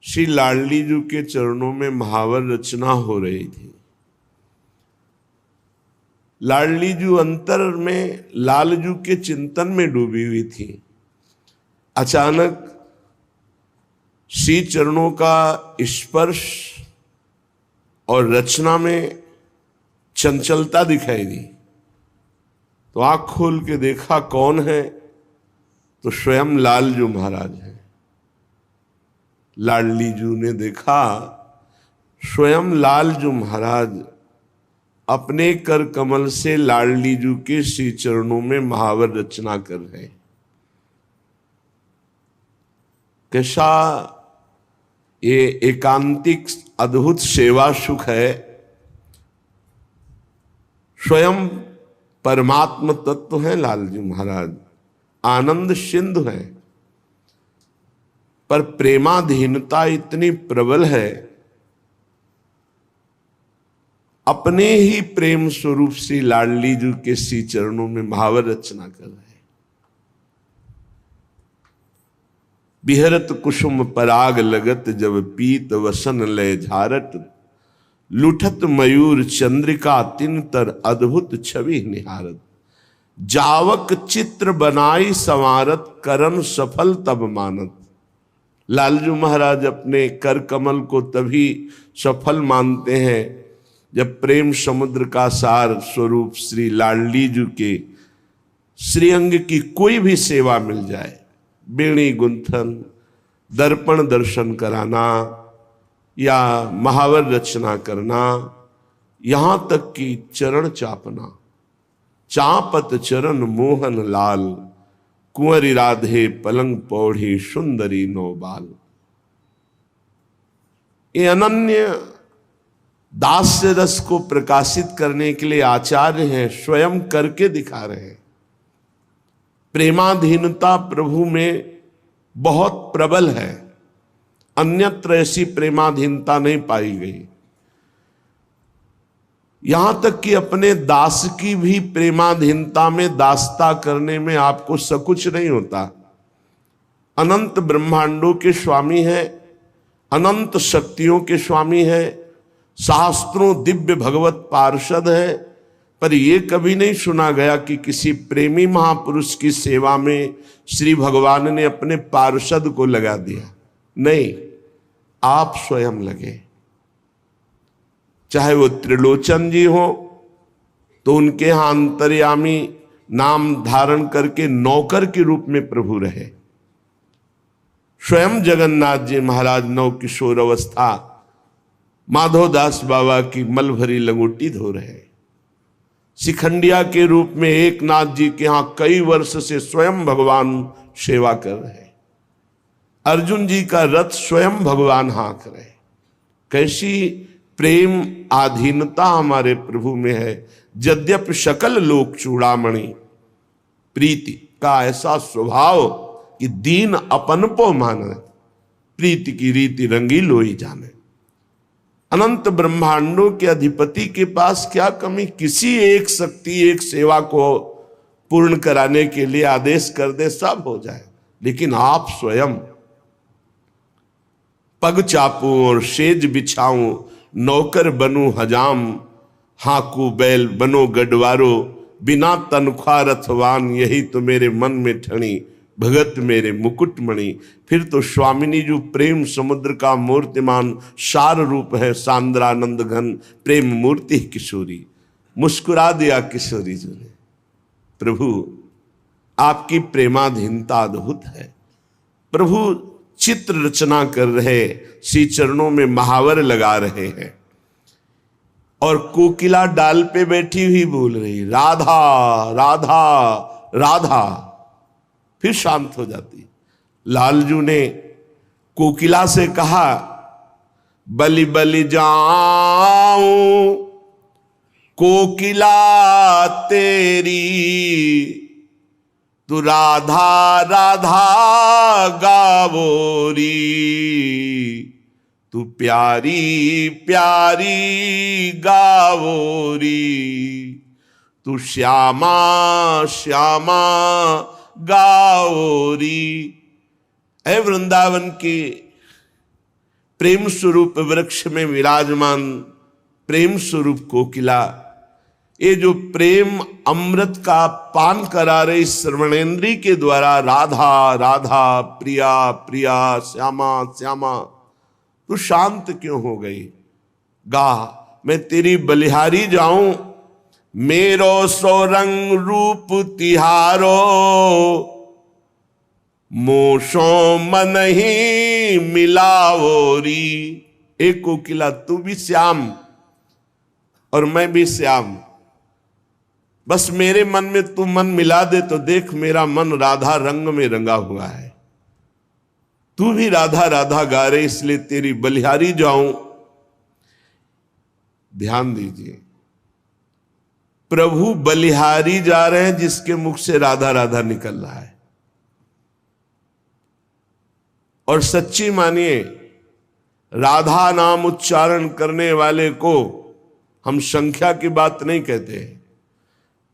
श्री लाडली जी के चरणों में महावर रचना हो रही थी। लाडली जी अंतर में लालजू के चिंतन में डूबी हुई थी। अचानक श्री चरणों का स्पर्श और रचना में चंचलता दिखाई दी, तो आंख खोल के देखा कौन है, तो स्वयं लालजू महाराज हैं। लाडली जू ने देखा स्वयं लालजू महाराज अपने कर कमल से लाडली जू के श्री चरणों में महावर रचना कर रहे हैं। कैसा ये एकांतिक अद्भुत सेवा सुख है। स्वयं परमात्म तत्व है लालजू महाराज, आनंद सिंधु है, पर प्रेमाधीनता इतनी प्रबल है, अपने ही प्रेम स्वरूप से लाडली जी के श्री चरणों में महावर रचना कर रहे हैं। बिहरत कुसुम पराग लगत जब पीत वसन लय झारत, लुठत मयूर चंद्रिका तिन तर अद्भुत छवि निहारत, जावक चित्र बनाई संवारत करन सफल तब मानत। लालजू महाराज अपने कर कमल को तभी सफल मानते हैं जब प्रेम समुद्र का सार स्वरूप श्री लाडली जी के श्रीअंग की कोई भी सेवा मिल जाए, बेणी गुंथन, दर्पण दर्शन कराना या महावर रचना करना, यहां तक कि चरण चापना, चापत चरण मोहन लाल, कुंवरी राधे पलंग पौड़ी सुंदरी नौबाल। ये अनन्य दास्य रस को प्रकाशित करने के लिए आचार्य हैं, स्वयं करके दिखा रहे हैं। प्रेमाधीनता प्रभु में बहुत प्रबल है, अन्यत्र ऐसी प्रेमाधीनता नहीं पाई गई। यहां तक कि अपने दास की भी प्रेमाधीनता में दासता करने में आपको सकुच नहीं होता। अनंत ब्रह्मांडों के स्वामी है, अनंत शक्तियों के स्वामी है, शास्त्रों दिव्य भगवत पार्षद है, पर यह कभी नहीं सुना गया कि किसी प्रेमी महापुरुष की सेवा में श्री भगवान ने अपने पार्षद को लगा दिया। नहीं, आप स्वयं लगे। चाहे वो त्रिलोचन जी हो तो उनके यहां अंतर्यामी नाम धारण करके नौकर के रूप में प्रभु रहे। स्वयं जगन्नाथ जी महाराज नव किशोर अवस्था माधवदास बाबा की मल भरी लंगोटी धो रहे। शिखंडिया के रूप में एक नाथ जी के यहां कई वर्ष से स्वयं भगवान सेवा कर रहे। अर्जुन जी का रथ स्वयं भगवान हाँक रहे। कैसी प्रेम आधीनता हमारे प्रभु में है। यद्यपि सकल लोक चूड़ामणि, प्रीति का ऐसा स्वभाव कि दीन अपन पो माने, प्रीति की रीति रंगी लोई जाने। अनंत ब्रह्मांडों के अधिपति के पास क्या कमी, किसी एक शक्ति एक सेवा को पूर्ण कराने के लिए आदेश कर दे सब हो जाए, लेकिन आप स्वयं पग चापूं और सेज बिछाऊं, नौकर बनूं हजाम, हाकू बैल बनो गडवारो, बिना तनख्वाह रथवान, यही तो मेरे मन में ठणी, भगत मेरे मुकुटमणि। फिर तो स्वामिनी जो प्रेम समुद्र का मूर्तिमान सार रूप है, सांद्रानंद घन प्रेम मूर्ति किशोरी। मुस्कुरा दिया किशोरी जी ने। प्रभु आपकी प्रेमाधीनता अद्भुत है। प्रभु चित्र रचना कर रहे, श्री चरणों में महावर लगा रहे हैं, और कोकिला डाल पे बैठी हुई बोल रही राधा राधा राधा, फिर शांत हो जाती। लालजू ने कोकिला से कहा, बलि बलि जाऊं कोकिला तेरी, तू राधा राधा गावोरी, तू प्यारी प्यारी गावोरी, तू श्यामा श्यामा गावोरी। ऐ वृंदावन की प्रेम स्वरूप वृक्ष में विराजमान प्रेम स्वरूप कोकिला, ये जो प्रेम अमृत का पान करा रही श्रवणेन्द्री के द्वारा, राधा राधा प्रिया प्रिया श्यामा श्यामा, तू शांत क्यों हो गई? गा, मैं तेरी बलिहारी जाऊं, मेरो सो रंग रूप तिहारो, मोशो मन ही मिलावोरी। एक कोकिला, तू भी श्याम और मैं भी श्याम, बस मेरे मन में तू मन मिला दे तो देख मेरा मन राधा रंग में रंगा हुआ है। तू भी राधा राधा गा रहे, इसलिए तेरी बलिहारी जाऊं। ध्यान दीजिए, प्रभु बलिहारी जा रहे हैं जिसके मुख से राधा राधा निकल रहा है। और सच्ची मानिए, राधा नाम उच्चारण करने वाले को हम संख्या की बात नहीं कहते हैं।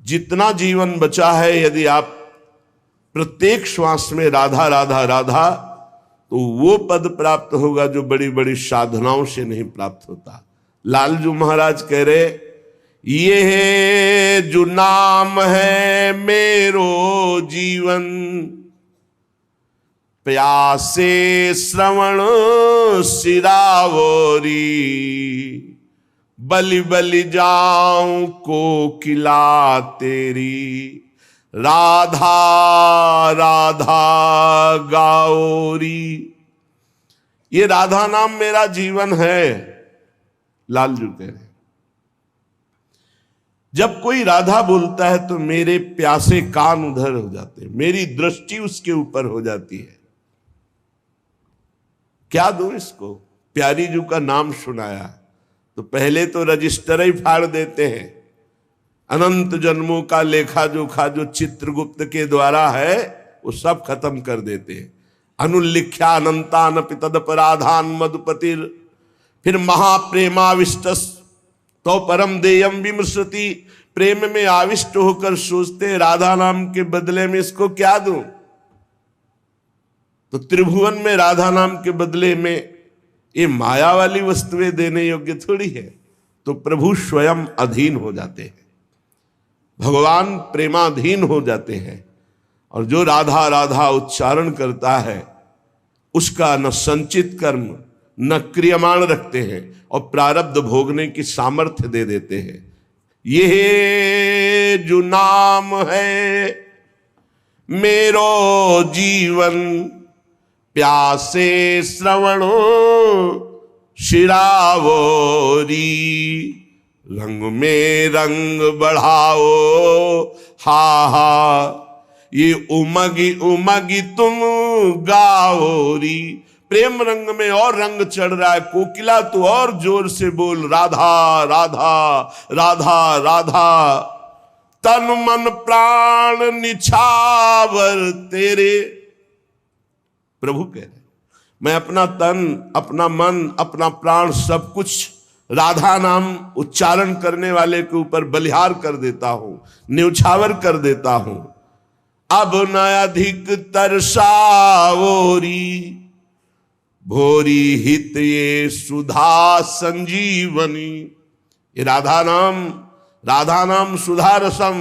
जितना जीवन बचा है, यदि आप प्रत्येक श्वास में राधा राधा राधा, तो वो पद प्राप्त होगा जो बड़ी बड़ी साधनाओं से नहीं प्राप्त होता। लालजू महाराज कह रहे, ये है जो नाम है मेरो जीवन, प्यासे श्रवण सिरावोरी, बलि बलि जाऊं कोकिला तेरी, राधा राधा गाओरी। ये राधा नाम मेरा जीवन है। लालजू कह रहे, जब कोई राधा बोलता है तो मेरे प्यासे कान उधर हो जाते हैं, मेरी दृष्टि उसके ऊपर हो जाती है। क्या दूं इसको? प्यारी जू का नाम सुनाया तो पहले तो रजिस्टर ही फाड़ देते हैं। अनंत जन्मों का लेखा जोखा जो चित्रगुप्त के द्वारा है वो सब खत्म कर देते हैं। अनुल्लिख्या अनंतान पितदपराधान मधुपतिर, फिर महाप्रेमाविष्ट तो परम देयम विमृशति। प्रेम में आविष्ट होकर सोचते राधा नाम के बदले में इसको क्या दूं? तो त्रिभुवन में राधा नाम के बदले में ये माया वाली वस्तुएं देने योग्य थोड़ी है। तो प्रभु स्वयं अधीन हो जाते हैं, भगवान प्रेमाधीन हो जाते हैं। और जो राधा राधा उच्चारण करता है उसका न संचित कर्म न क्रियमाण रखते हैं और प्रारब्ध भोगने की सामर्थ्य दे देते हैं। ये जो नाम है मेरो जीवन, प्यासे श्रवणो शिरावोरी, रंग में रंग बढ़ाओ हा हा, ये उमगी उमगी तुम गाओरी। प्रेम रंग में और रंग चढ़ रहा है। कोकिला तू और जोर से बोल, राधा राधा राधा राधा, तन मन प्राण निछावर तेरे। प्रभु कह रहे, मैं अपना तन अपना मन अपना प्राण सब कुछ राधा नाम उच्चारण करने वाले के ऊपर बलिहार कर देता हूं, न्यौछावर कर देता हूं। अब न अधिक तरसावोरी, भोरी हित ये सुधा संजीवनी। ये राधा नाम सुधा रसम,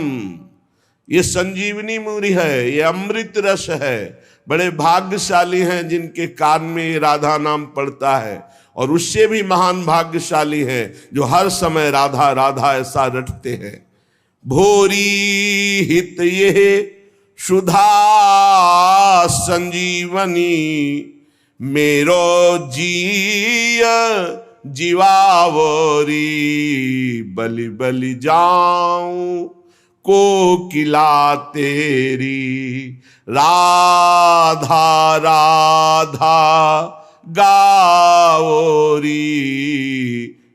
ये संजीवनी मूरी है, ये अमृत रस है। बड़े भाग्यशाली हैं जिनके कान में ये राधा नाम पड़ता है, और उससे भी महान भाग्यशाली हैं जो हर समय राधा राधा ऐसा रटते हैं। भोरी हित ये सुधा संजीवनी, मेरो जीय जीवावरी। बलि बलि जाऊं कोकिला तेरी, राधा राधा गाओरी,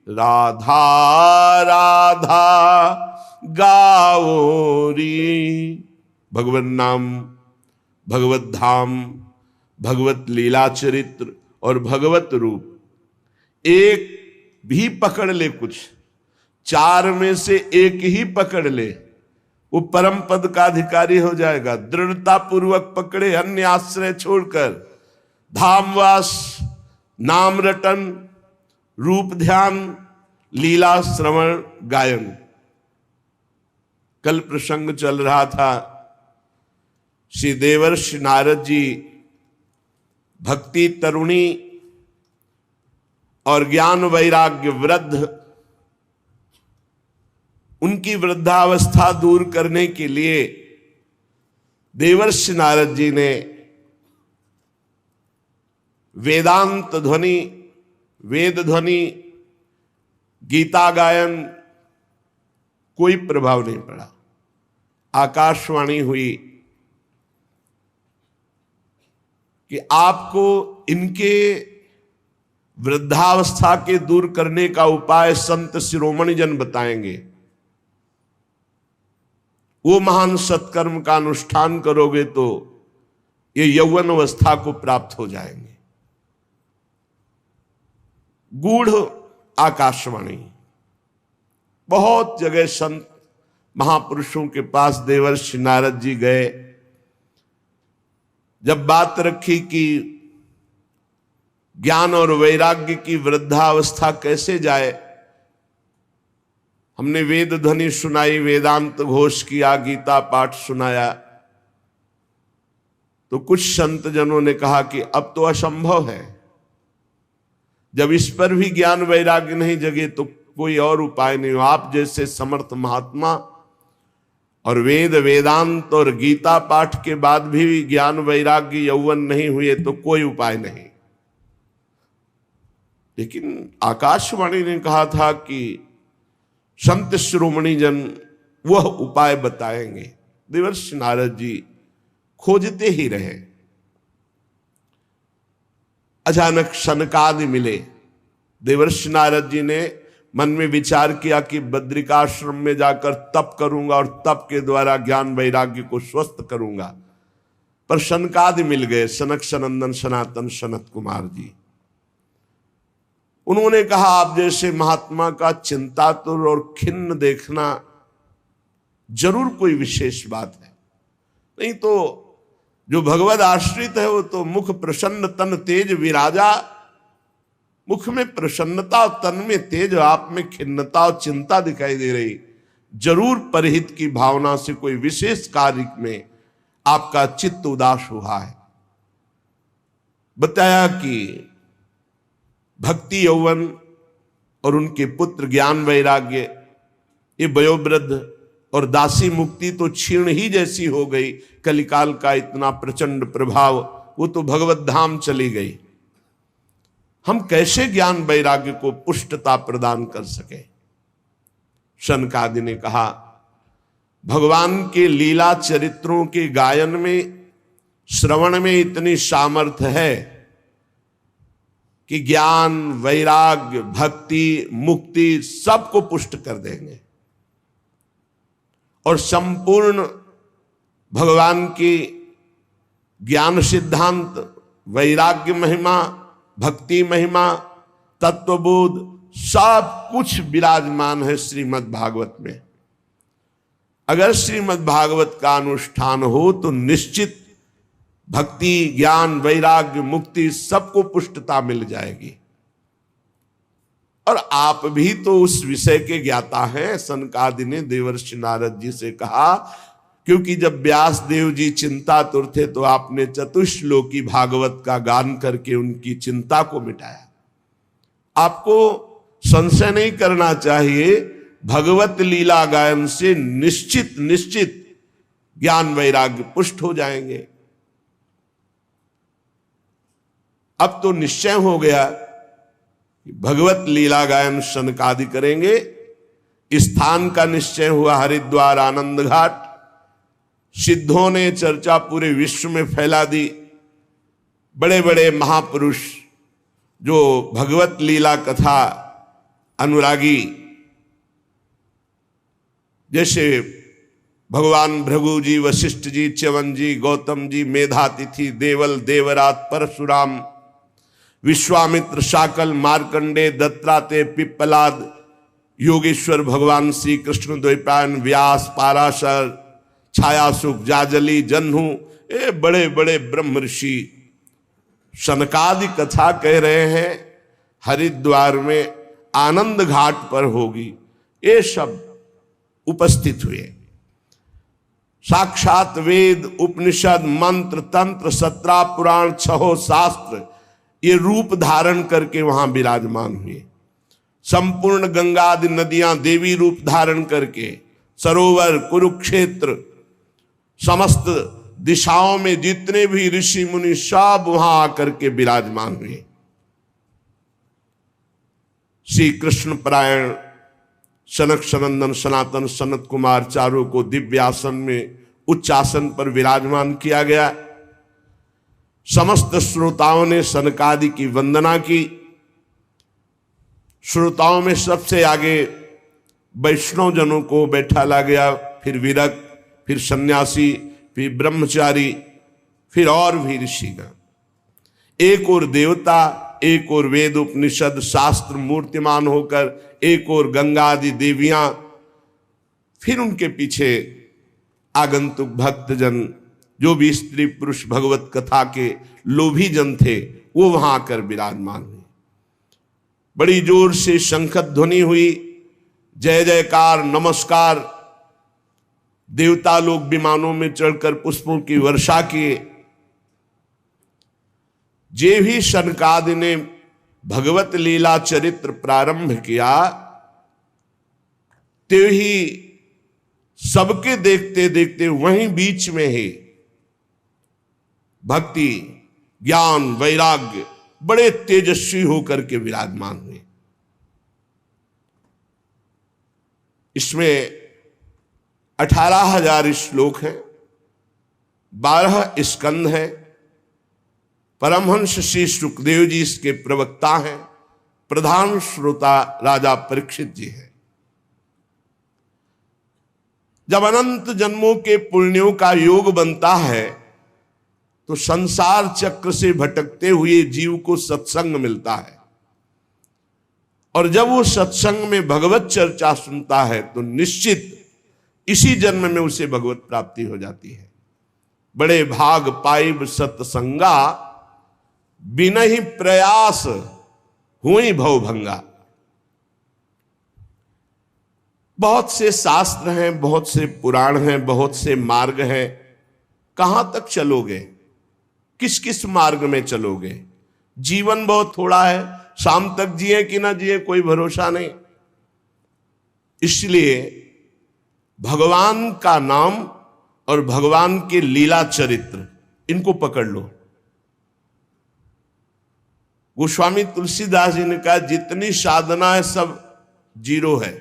राधा राधा गाओरी। भगवत नाम, भगवत धाम, भगवत लीला चरित्र और भगवत रूप एक भी पकड़ ले, कुछ चार में से एक ही पकड़ ले, वो परम पद का अधिकारी हो जाएगा। दृढ़ता पूर्वक पकड़े, अन्य आश्रय छोड़कर। धामवास नाम रटन, रूप ध्यान, लीला श्रवण गायन। कल प्रसंग चल रहा था, श्री देवर्षि नारद जी भक्ति तरुणी और ज्ञान वैराग्य वृद्ध, उनकी वृद्धावस्था दूर करने के लिए देवर्षि नारद जी ने वेदांत ध्वनि, वेद ध्वनि, गीता गायन, कोई प्रभाव नहीं पड़ा। आकाशवाणी हुई कि आपको इनके वृद्धावस्था के दूर करने का उपाय संत शिरोमणि जन बताएंगे। वो महान सत्कर्म का अनुष्ठान करोगे तो ये यौवन अवस्था को प्राप्त हो जाएंगे। गूढ़ आकाशवाणी, बहुत जगह संत महापुरुषों के पास देवर्षि नारद जी गए। जब बात रखी कि ज्ञान और वैराग्य की वृद्धावस्था कैसे जाए, हमने वेद ध्वनि सुनाई, वेदांत घोष किया, गीता पाठ सुनाया, तो कुछ संत जनों ने कहा कि अब तो असंभव है। जब इस पर भी ज्ञान वैराग्य नहीं जगे तो कोई और उपाय नहीं हो। आप जैसे समर्थ महात्मा और वेद वेदांत और गीता पाठ के बाद भी ज्ञान वैराग्य यौवन नहीं हुए तो कोई उपाय नहीं। लेकिन आकाशवाणी ने कहा था कि संत शिरोमणि जन वह उपाय बताएंगे। देवर्षि नारद जी खोजते ही रहे। अचानक सनकादि मिले। देवर्षि नारद जी ने मन में विचार किया कि बद्रिकाश्रम में जाकर तप करूंगा और तप के द्वारा ज्ञान वैराग्य को स्वस्थ करूंगा, पर सनकादि मिल गए, सनक सनंदन सनातन सनत कुमार जी। उन्होंने कहा आप जैसे महात्मा का चिंतातुर और खिन्न देखना जरूर कोई विशेष बात है, नहीं तो जो भगवद आश्रित है वो तो मुख प्रसन्न तन तेज विराजा, मुख में प्रसन्नता और तन में तेज, आप में खिन्नता और चिंता दिखाई दे रही। जरूर परहित की भावना से कोई विशेष कार्य में आपका चित्त उदास हुआ है। बताया कि भक्ति यौवन और उनके पुत्र ज्ञान वैराग्य, ये वयोवृद्ध और दासी मुक्ति तो क्षीण ही जैसी हो गई। कलिकाल का इतना प्रचंड प्रभाव, वो तो भगवत धाम चली गई। हम कैसे ज्ञान वैराग्य को पुष्टता प्रदान कर सके? शनकादि ने कहा भगवान के लीला चरित्रों के गायन में, श्रवण में इतनी सामर्थ्य है कि ज्ञान वैराग्य भक्ति मुक्ति सबको पुष्ट कर देंगे और संपूर्ण भगवान की ज्ञान सिद्धांत, वैराग्य महिमा, भक्ति महिमा, तत्वबोध सब कुछ विराजमान है श्रीमद् भागवत में। अगर श्रीमद् भागवत का अनुष्ठान हो तो निश्चित भक्ति ज्ञान वैराग्य मुक्ति सबको पुष्टता मिल जाएगी। और आप भी तो उस विषय के ज्ञाता हैं। सनकादि ने देवर्षि नारद जी से कहा, क्योंकि जब व्यास देव जी चिंतातुर थे तो आपने चतुश्लोकी भागवत का गान करके उनकी चिंता को मिटाया। आपको संशय नहीं करना चाहिए, भगवत लीला गायन से निश्चित निश्चित ज्ञान वैराग्य पुष्ट हो जाएंगे। अब तो निश्चय हो गया कि भगवत लीला गायन सनकादि करेंगे। स्थान का निश्चय हुआ हरिद्वार आनंद घाट। सिद्धों ने चर्चा पूरे विश्व में फैला दी। बड़े बड़े महापुरुष जो भगवत लीला कथा अनुरागी, जैसे भगवान भृगु जी, वशिष्ठ जी, च्यवन जी, गौतम जी, मेधातिथि, देवल, देवरात, परशुराम, विश्वामित्र, शाकल, मार्कंडे, दत्तात्रेय, पिप्पलाद, योगेश्वर भगवान श्री कृष्ण, द्वैपायन, व्यास, पाराशर, छायासुख, जाजली, जन्हू, ये बड़े बड़े ब्रह्म ऋषि सनकादि कथा कह रहे हैं हरिद्वार में आनंद घाट पर होगी, ये सब उपस्थित हुए। साक्षात वेद, उपनिषद, मंत्र, तंत्र, 17 पुराण, 6 शास्त्र ये रूप धारण करके वहां विराजमान हुए। संपूर्ण गंगा आदि नदियां देवी रूप धारण करके, सरोवर, कुरुक्षेत्र, समस्त दिशाओं में जितने भी ऋषि मुनि सब वहां आकर के विराजमान हुए। श्री कृष्ण परायण सनक सनंदन सनातन सनत कुमार चारों को दिव्य आसन में उच्च आसन पर विराजमान किया गया। समस्त श्रोताओं ने सनकादि की वंदना की। श्रोताओं में सबसे आगे वैष्णव जनों को बैठाला गया, फिर विरक्त, फिर सन्यासी, फिर ब्रह्मचारी, फिर और भी ऋषिगण। एक और देवता, एक और वेद उपनिषद शास्त्र मूर्तिमान होकर, एक और गंगा आदि देवियां, फिर उनके पीछे आगंतुक भक्तजन, जो भी स्त्री पुरुष भगवत कथा के लोभी जन थे, वो वहां आकर विराजमान हुए। बड़ी जोर से शंख ध्वनि हुई, जय जयकार, नमस्कार। देवता लोग विमानों में चढ़कर पुष्पों की वर्षा किए। जे भी सनकादि ने भगवत लीला चरित्र प्रारंभ किया, ते ही सबके देखते देखते वहीं बीच में ही भक्ति, ज्ञान, वैराग्य बड़े तेजस्वी होकर के विराजमान हुए। इसमें 18,000 श्लोक हैं, 12 स्कंद हैं। परमहंस श्री सुखदेव जी इसके प्रवक्ता हैं। प्रधान श्रोता राजा परीक्षित जी हैं। जब अनंत जन्मों के पुण्यों का योग बनता है तो संसार चक्र से भटकते हुए जीव को सत्संग मिलता है, और जब वो सत्संग में भगवत चर्चा सुनता है तो निश्चित इसी जन्म में उसे भगवत प्राप्ति हो जाती है। बड़े भाग पाइब सत्संगा, बिनहि प्रयास हुई भवभंगा। बहुत से शास्त्र हैं, बहुत से पुराण हैं, बहुत से मार्ग हैं। कहां तक चलोगे? किस किस मार्ग में चलोगे? जीवन बहुत थोड़ा है, शाम तक जिए कि ना जिए कोई भरोसा नहीं। इसलिए भगवान का नाम और भगवान के लीला चरित्र, इनको पकड़ लो। गोस्वामी तुलसीदास जी ने कहा, जितनी साधना है सब जीरो है।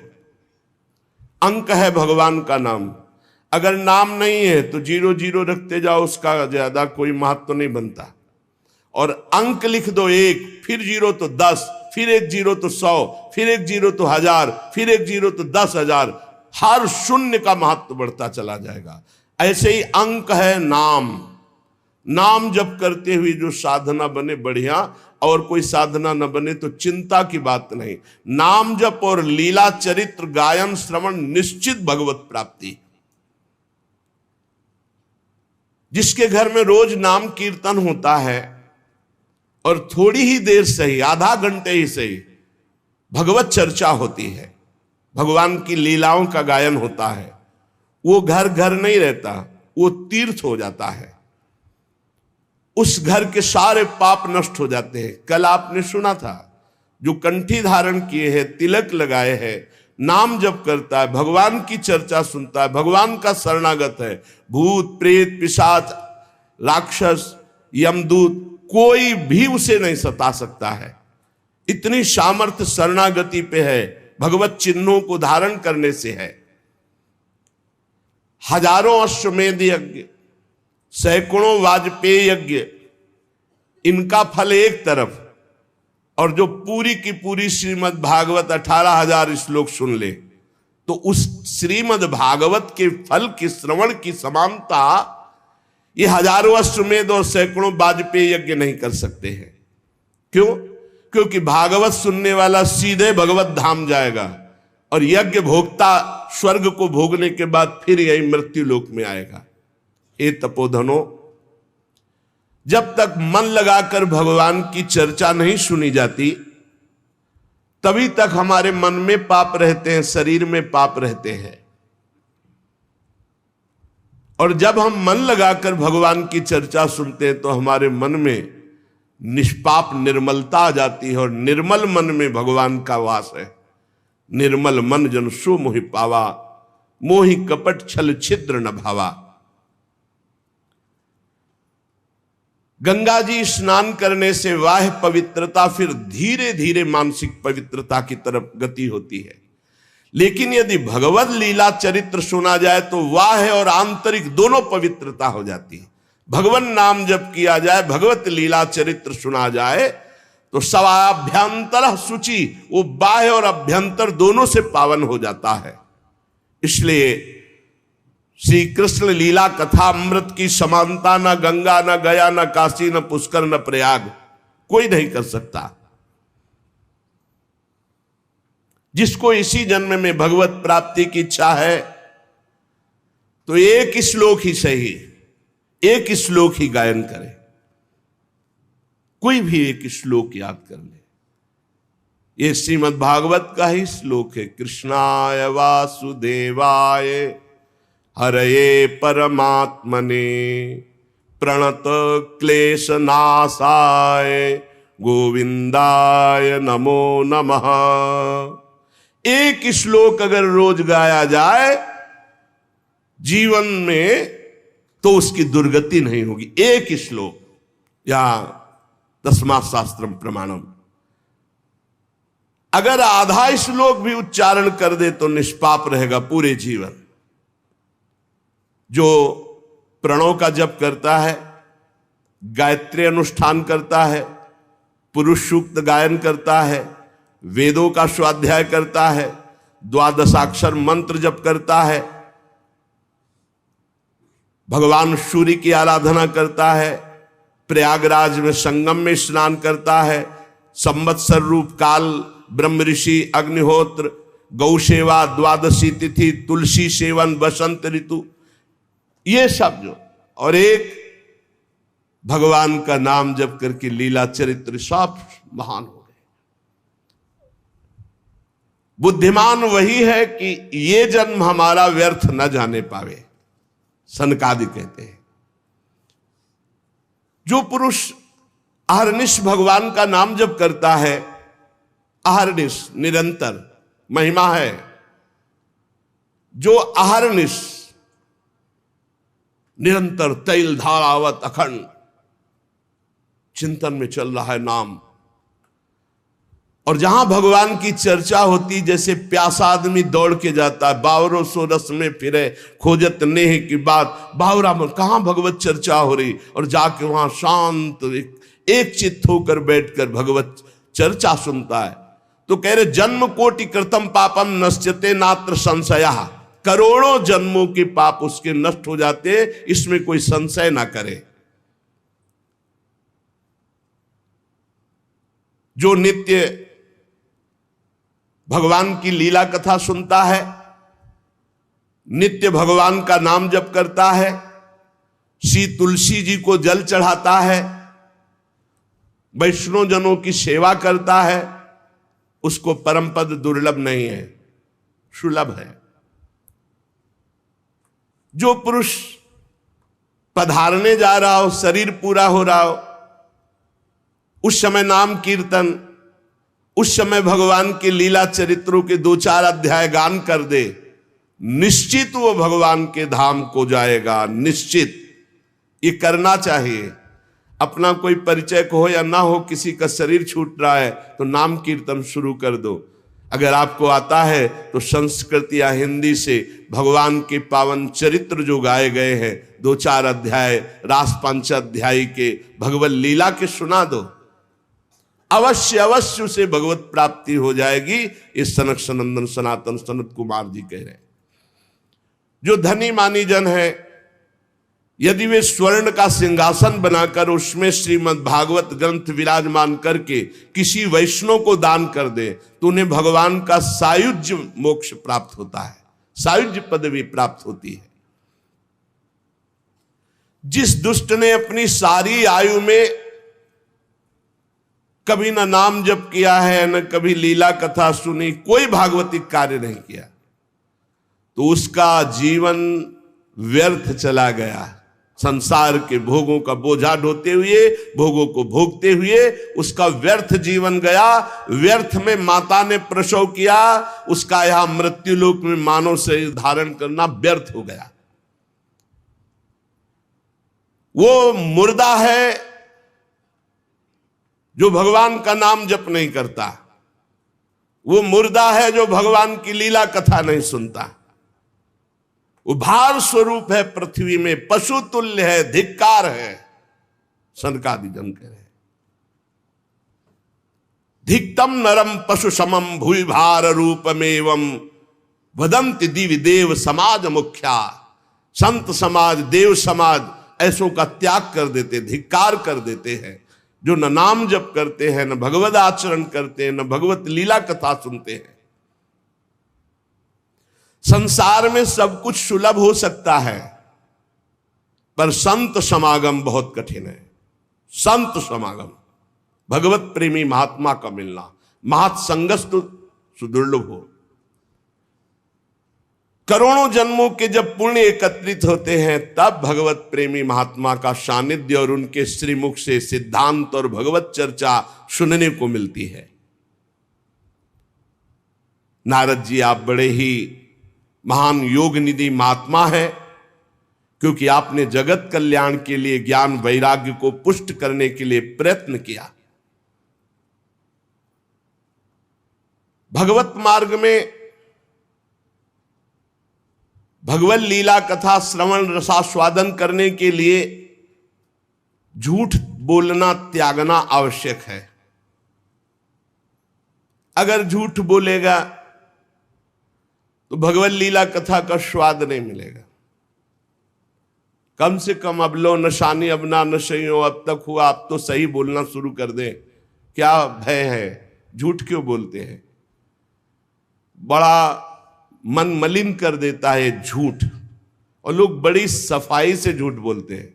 अंक है भगवान का नाम। अगर नाम नहीं है तो 0 रखते जाओ, उसका ज्यादा कोई महत्व नहीं बनता। और अंक लिख दो 1, फिर 0 तो 10, फिर 1 0 तो 100, फिर 1 0 तो 1000, फिर 1 0 तो 10,000। हर शून्य का महत्व बढ़ता चला जाएगा। ऐसे ही अंक है नाम। नाम जप करते हुए जो साधना बने बढ़िया, और कोई साधना न बने तो चिंता की बात नहीं। नाम जप और लीला चरित्र गायन श्रवण, निश्चित भगवत प्राप्ति। जिसके घर में रोज नाम कीर्तन होता है और थोड़ी ही देर सही, आधा घंटे ही सही, भगवत चर्चा होती है, भगवान की लीलाओं का गायन होता है, वो घर घर नहीं रहता, वो तीर्थ हो जाता है। उस घर के सारे पाप नष्ट हो जाते हैं। कल आपने सुना था, जो कंठी धारण किए हैं, तिलक लगाए हैं, नाम जप करता है, भगवान की चर्चा सुनता है, भगवान का शरणागत है, भूत प्रेत पिशाच राक्षस यमदूत कोई भी उसे नहीं सता सकता है। इतनी सामर्थ्य शरणागति पे है, भगवत चिन्हों को धारण करने से है। हजारों अश्वमेध यज्ञ, सैकड़ों वाजपेयी यज्ञ, इनका फल एक तरफ, और जो पूरी की पूरी श्रीमद् भागवत 18,000 श्लोक सुन ले तो उस श्रीमद् भागवत के फल की श्रवण की समानता ये हजारों अश्वमेध और सैकड़ों वाजपेयी यज्ञ नहीं कर सकते हैं। क्यों? क्योंकि भागवत सुनने वाला सीधे भगवत धाम जाएगा, और यज्ञ भोक्ता स्वर्ग को भोगने के बाद फिर यही मृत्यु लोक में आएगा। हे तपोधनो, जब तक मन लगाकर भगवान की चर्चा नहीं सुनी जाती तभी तक हमारे मन में पाप रहते हैं, शरीर में पाप रहते हैं। और जब हम मन लगाकर भगवान की चर्चा सुनते हैं तो हमारे मन में निष्पाप निर्मलता आ जाती है, और निर्मल मन में भगवान का वास है। निर्मल मन जन सो मोहि पावा, मोहि कपट छल छिद्र न भावा। गंगा जी स्नान करने से बाह्य पवित्रता फिर धीरे धीरे मानसिक पवित्रता की तरफ गति होती है। लेकिन यदि भगवत लीला चरित्र सुना जाए तो बाह्य और आंतरिक दोनों पवित्रता हो जाती है। भगवान नाम जब किया जाए, भगवत लीला चरित्र सुना जाए तो सवाभ्यंतर शुचि, वो बाह्य और अभ्यंतर दोनों से पावन हो जाता है। इसलिए श्री कृष्ण लीला कथा अमृत की समानता न गंगा, न गया, न काशी, न पुष्कर, न प्रयाग कोई नहीं कर सकता। जिसको इसी जन्म में भगवत प्राप्ति की इच्छा है तो एक श्लोक ही सही, एक श्लोक ही गायन करे, कोई भी एक श्लोक याद कर ले। ये श्रीमद् भागवत का ही श्लोक है। कृष्णाय वासुदेवाय हरये परमात्मने प्रणत क्लेश नाशाय गोविंदाय नमो नमः। एक श्लोक अगर रोज गाया जाए जीवन में तो उसकी दुर्गति नहीं होगी। एक श्लोक या तस्मात् शास्त्रम प्रमाणम। अगर आधा श्लोक भी उच्चारण कर दे तो निष्पाप रहेगा पूरे जीवन। जो प्रणव का जप करता है, गायत्री अनुष्ठान करता है, पुरुष सूक्त गायन करता है, वेदों का स्वाध्याय करता है, द्वादशाक्षर मंत्र जप करता है, भगवान सूर्य की आराधना करता है, प्रयागराज में संगम में स्नान करता है, संवत्सर रूप काल, ब्रह्म ऋषि, अग्निहोत्र, गौ सेवा, द्वादशी तिथि, तुलसी सेवन, बसंत ऋतु, ये सब जो, और एक भगवान का नाम जप करके लीला चरित्र, सब महान हो गए। बुद्धिमान वही है कि ये जन्म हमारा व्यर्थ न जाने पावे। सनकादि कहते हैं जो पुरुष अहर्निश भगवान का नाम जप करता है, अहर्निश निरंतर महिमा है। जो अहर्निश निरंतर तैल धारावत अखंड चिंतन में चल रहा है नाम, और जहां भगवान की चर्चा होती, जैसे प्यासा आदमी दौड़ के जाता है, बावरों सो रस में फिरे खोजत नेह की बात, बावरा में कहां भगवत चर्चा हो रही, और जाके वहां शांत एक चित्त होकर बैठकर भगवत चर्चा सुनता है। तो कह रहे जन्म कोटि कृतम पापम नश्यते नात्र संशया। करोड़ों जन्मों के पाप उसके नष्ट हो जाते, इसमें कोई संशय ना करे। जो नित्य भगवान की लीला कथा सुनता है, नित्य भगवान का नाम जप करता है, श्री तुलसी जी को जल चढ़ाता है, वैष्णव जनों की सेवा करता है, उसको परम पद दुर्लभ नहीं है, सुलभ है। जो पुरुष पधारने जा रहा हो, शरीर पूरा हो रहा हो, उस समय नाम कीर्तन, उस समय भगवान के लीला चरित्रों के 2-4 अध्याय गान कर दे, निश्चित वो भगवान के धाम को जाएगा। निश्चित ये करना चाहिए। अपना कोई परिचय हो या ना हो, किसी का शरीर छूट रहा है तो नाम कीर्तन शुरू कर दो। अगर आपको आता है तो संस्कृत या हिंदी से भगवान के पावन चरित्र जो गाए गए हैं, 2-4 अध्याय रास पंचाध्यायी के भगवत लीला के सुना दो। अवश्य अवश्य उसे भगवत प्राप्ति हो जाएगी। इस सनक सनंदन सनातन सनत कुमार जी कह रहे हैं। जो धनी मानी जन है, यदि वे स्वर्ण का सिंहासन बनाकर उसमें श्रीमद् भागवत ग्रंथ विराजमान करके किसी वैष्णव को दान कर दे तो उन्हें भगवान का सायुज्य मोक्ष प्राप्त होता है, सायुज्य पदवी प्राप्त होती है। जिस दुष्ट ने अपनी सारी आयु में कभी न नाम जप किया है, न कभी लीला कथा सुनी, कोई भागवतिक कार्य नहीं किया, तो उसका जीवन व्यर्थ चला गया। संसार के भोगों का बोझा ढोते हुए, भोगों को भोगते हुए उसका व्यर्थ जीवन गया। व्यर्थ में माता ने प्रसव किया, उसका यहां मृत्युलोक में मानव शरीर धारण करना व्यर्थ हो गया। वो मुर्दा है जो भगवान का नाम जप नहीं करता, वो मुर्दा है जो भगवान की लीला कथा नहीं सुनता। वो भार स्वरूप है, पृथ्वी में पशु तुल्य है, धिक्कार है। सनकादि जन कह रहे, धिक्तम नरम पशु समम भूय भार रूपमेवं वदंति दिव्य देव समाज मुख्या। संत समाज, देव समाज ऐसों का त्याग कर देते, धिक्कार कर देते हैं, जो न नाम जप करते हैं, न भगवद आचरण करते हैं, न भगवत लीला कथा सुनते हैं। संसार में सब कुछ सुलभ हो सकता है, पर संत समागम बहुत कठिन है। संत समागम, भगवत प्रेमी महात्मा का मिलना, महत्संगस्तु सुदुर्लभ हो। करोड़ों जन्मों के जब पुण्य एकत्रित होते हैं, तब भगवत प्रेमी महात्मा का सानिध्य और उनके श्रीमुख से सिद्धांत और भगवत चर्चा सुनने को मिलती है। नारद जी, आप बड़े ही महान योग निधि महात्मा है, क्योंकि आपने जगत कल्याण के लिए ज्ञान वैराग्य को पुष्ट करने के लिए प्रयत्न किया। भगवत मार्ग में भगवत लीला कथा श्रवण रसास्वादन करने के लिए झूठ बोलना त्यागना आवश्यक है। अगर झूठ बोलेगा तो भगवत लीला कथा का स्वाद नहीं मिलेगा। कम से कम अब लो नशानी अब ना नशे हो, अब तक हुआ, अब तो सही बोलना शुरू कर दे। क्या भय है, झूठ क्यों बोलते हैं? बड़ा मन मलिन कर देता है झूठ, और लोग बड़ी सफाई से झूठ बोलते हैं।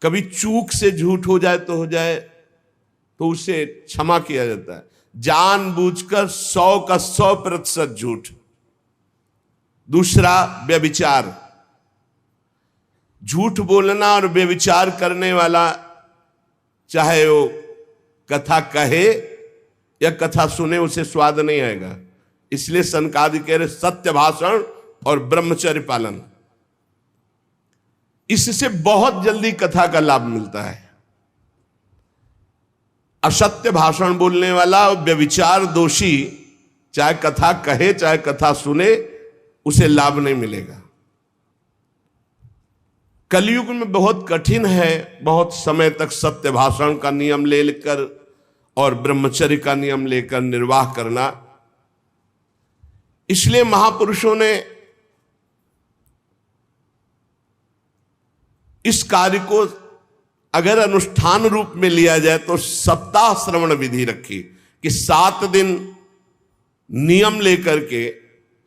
कभी चूक से झूठ हो जाए तो हो जाए, तो उसे क्षमा किया जाता है। जानबूझकर 100 का 100% झूठ। दूसरा, व्यभिचार। झूठ बोलना और व्यभिचार करने वाला, चाहे वो कथा कहे या कथा सुने, उसे स्वाद नहीं आएगा। इसलिए सनकादि कह रहे सत्य भाषण और ब्रह्मचर्य पालन, इससे बहुत जल्दी कथा का लाभ मिलता है। असत्य भाषण बोलने वाला और व्यभिचार दोषी, चाहे कथा कहे चाहे कथा सुने, उसे लाभ नहीं मिलेगा। कलयुग में बहुत कठिन है बहुत समय तक सत्य भाषण का नियम लेकर और ब्रह्मचर्य का नियम लेकर निर्वाह करना। इसलिए महापुरुषों ने इस कार्य को अगर अनुष्ठान रूप में लिया जाए तो सप्ताह श्रवण विधि रखी कि 7 दिन नियम लेकर के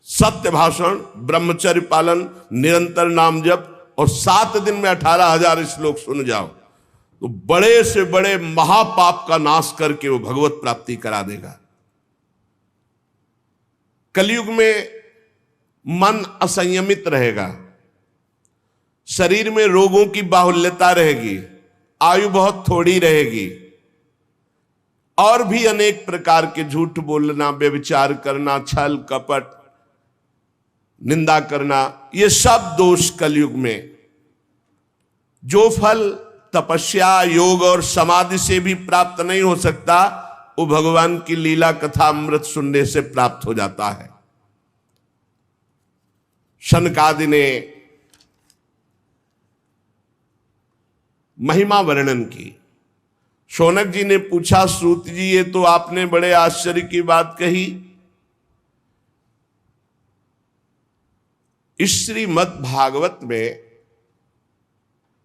सत्य भाषण, ब्रह्मचर्य पालन, निरंतर नाम जप, और 7 दिन में 18,000 श्लोक सुन जाओ, तो बड़े से बड़े महापाप का नाश करके वो भगवत प्राप्ति करा देगा। कलयुग में मन असंयमित रहेगा, शरीर में रोगों की बाहुल्यता रहेगी, आयु बहुत थोड़ी रहेगी, और भी अनेक प्रकार के झूठ बोलना, व्यभिचार करना, छल कपट, निंदा करना, ये सब दोष कलयुग में, जो फल तपस्या, योग और समाधि से भी प्राप्त नहीं हो सकता, वो भगवान की लीला कथा अमृत सुनने से प्राप्त हो जाता है। शनकादि ने महिमा वर्णन की। शौनक जी ने पूछा, सूत जी ये तो आपने बड़े आश्चर्य की बात कही, इस श्रीमद् भागवत में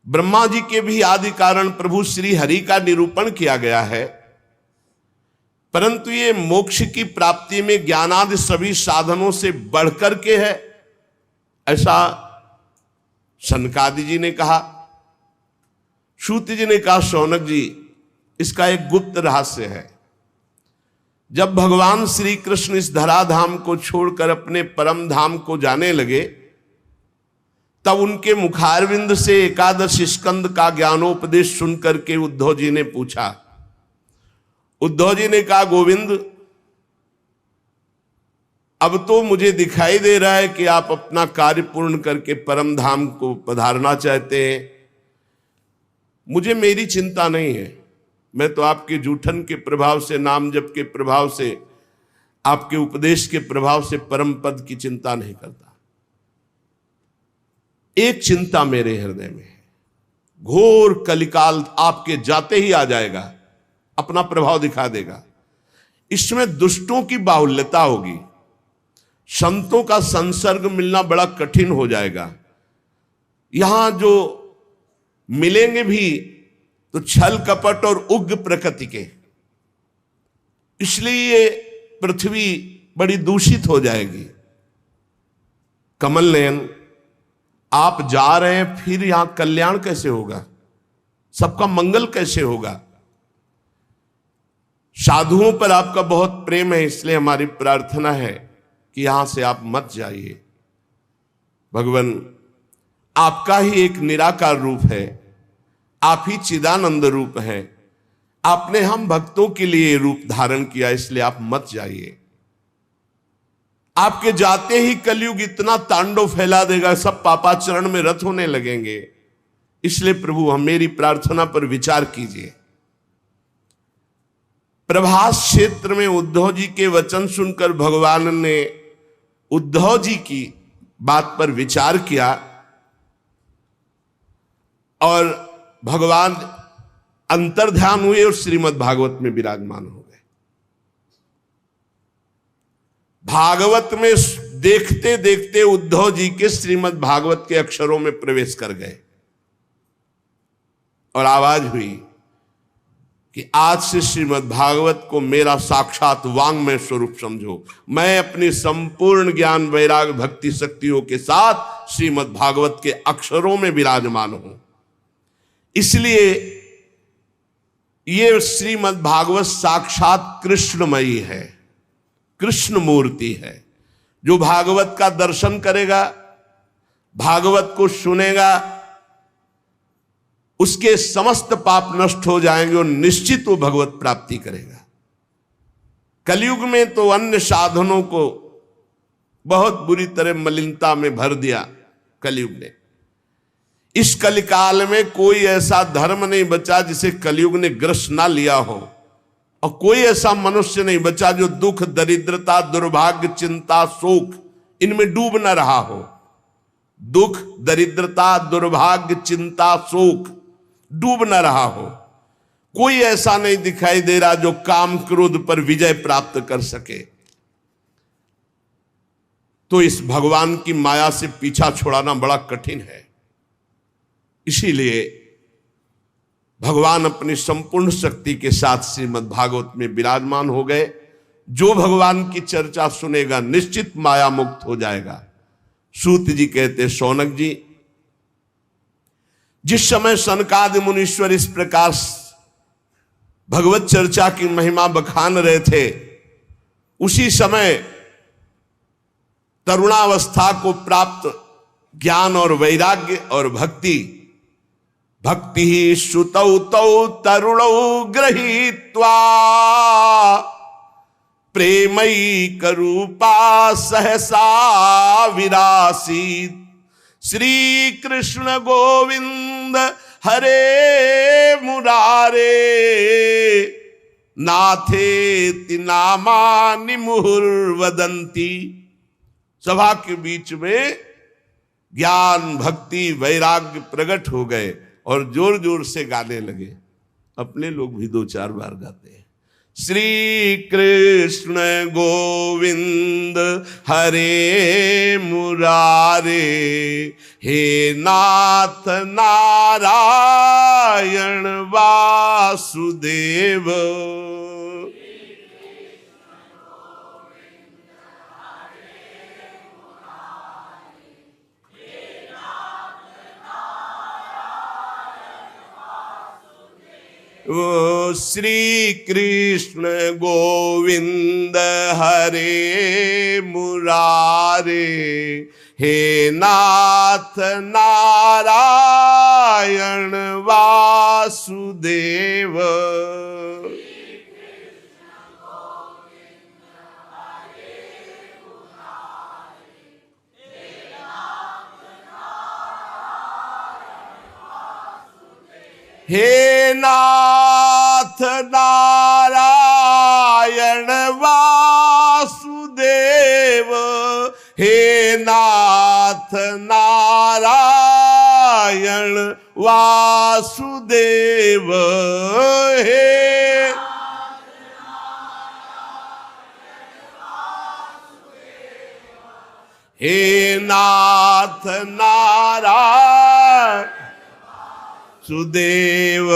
ब्रह्मा जी के भी आदि कारण प्रभु श्री हरि का निरूपण किया गया है, परंतु ये मोक्ष की प्राप्ति में ज्ञानादि सभी साधनों से बढ़कर के है, ऐसा सनकादि जी ने कहा, सूत जी ने कहा, शौनक जी, इसका एक गुप्त रहस्य है। जब भगवान श्री कृष्ण इस धराधाम को छोड़कर अपने परम धाम को जाने लगे, तब उनके मुखारविंद से एकादश स्कंद का ज्ञानोपदेश सुनकर के उद्धव जी ने पूछा। उद्धव जी ने कहा, गोविंद, अब तो मुझे दिखाई दे रहा है कि आप अपना कार्य पूर्ण करके परम धाम को पधारना चाहते हैं। मुझे मेरी चिंता नहीं है, मैं तो आपके जूठन के प्रभाव से, नाम जप के प्रभाव से, आपके उपदेश के प्रभाव से परम पद की चिंता नहीं करता। एक चिंता मेरे हृदय में है, घोर कलिकाल आपके जाते ही आ जाएगा, अपना प्रभाव दिखा देगा। इसमें दुष्टों की बाहुल्यता होगी, संतों का संसर्ग मिलना बड़ा कठिन हो जाएगा। यहां जो मिलेंगे भी तो छल कपट और उग्र प्रकृति के, इसलिए ये पृथ्वी बड़ी दूषित हो जाएगी। कमल नयन, आप जा रहे हैं, फिर यहां कल्याण कैसे होगा, सबका मंगल कैसे होगा? साधुओं पर आपका बहुत प्रेम है, इसलिए हमारी प्रार्थना है कि यहां से आप मत जाइए। भगवान आपका ही एक निराकार रूप है, आप ही चिदानंद रूप है, आपने हम भक्तों के लिए रूप धारण किया, इसलिए आप मत जाइए। आपके जाते ही कलयुग इतना तांडव फैला देगा, सब पापाचरण में रत होने लगेंगे। इसलिए प्रभु, हम मेरी प्रार्थना पर विचार कीजिए। प्रभास क्षेत्र में उद्धव जी के वचन सुनकर भगवान ने उद्धव जी की बात पर विचार किया और भगवान अंतर्ध्यान हुए और श्रीमद् भागवत में विराजमान हो गए। भागवत में देखते देखते उद्धव जी के श्रीमद् भागवत के अक्षरों में प्रवेश कर गए और आवाज हुई कि आज से श्रीमद् भागवत को मेरा साक्षात वांग्मय स्वरूप समझो। मैं अपनी संपूर्ण ज्ञान वैराग भक्ति शक्तियों के साथ श्रीमद् भागवत के अक्षरों में विराजमान हूं। इसलिए ये श्रीमद् भागवत साक्षात कृष्णमयी है, कृष्ण मूर्ति है। जो भागवत का दर्शन करेगा, भागवत को सुनेगा, उसके समस्त पाप नष्ट हो जाएंगे और निश्चित वो भगवत प्राप्ति करेगा। कलयुग में तो अन्य साधनों को बहुत बुरी तरह मलिनता में भर दिया कलयुग ने। इस कलिकाल में कोई ऐसा धर्म नहीं बचा जिसे कलयुग ने ग्रस्त ना लिया हो, और कोई ऐसा मनुष्य नहीं बचा जो दुख, दरिद्रता, दुर्भाग्य, चिंता, शोक इनमें डूब न रहा हो। दुख, दरिद्रता, दुर्भाग्य, चिंता, शोक डूब न रहा हो। कोई ऐसा नहीं दिखाई दे रहा जो काम क्रोध पर विजय प्राप्त कर सके। तो इस भगवान की माया से पीछा छुड़ाना बड़ा कठिन है। इसीलिए भगवान अपनी संपूर्ण शक्ति के साथ श्रीमद् भागवत में विराजमान हो गए। जो भगवान की चर्चा सुनेगा निश्चित माया मुक्त हो जाएगा। सूत जी कहते, शौनक जी, जिस समय सनकादि मुनीश्वर इस प्रकार भगवत चर्चा की महिमा बखान रहे थे, उसी समय तरुणावस्था को प्राप्त ज्ञान और वैराग्य और भक्ति ही श्रुतौ तौ तरुणौ गृहीत्वा प्रेमैक रूपा सहसा विरासीत। श्री कृष्ण गोविंद हरे मुरारे नाथेति नामानि मुहुर्वदन्ति। सभा के बीच में ज्ञान, भक्ति, वैराग्य प्रकट हो गए और जोर जोर से गाने लगे। अपने लोग भी 2-4 बार गाते हैं, श्री कृष्ण गोविंद हरे मुरारे, हे नाथ नारायण वासुदेव। श्री कृष्ण गोविंद हरे मुरारे, हे नाथ नारायण वासुदेव। हे नाथ नारायण वासुदेव, हे नाथ नारायण वासुदेव, हे नाथ नारायण सुदेव।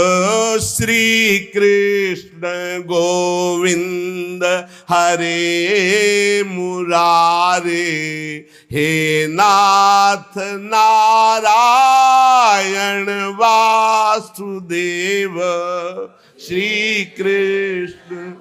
श्री कृष्ण गोविंद हरे मुरारे, हे नाथ नारायण वासुदेव। श्री कृष्ण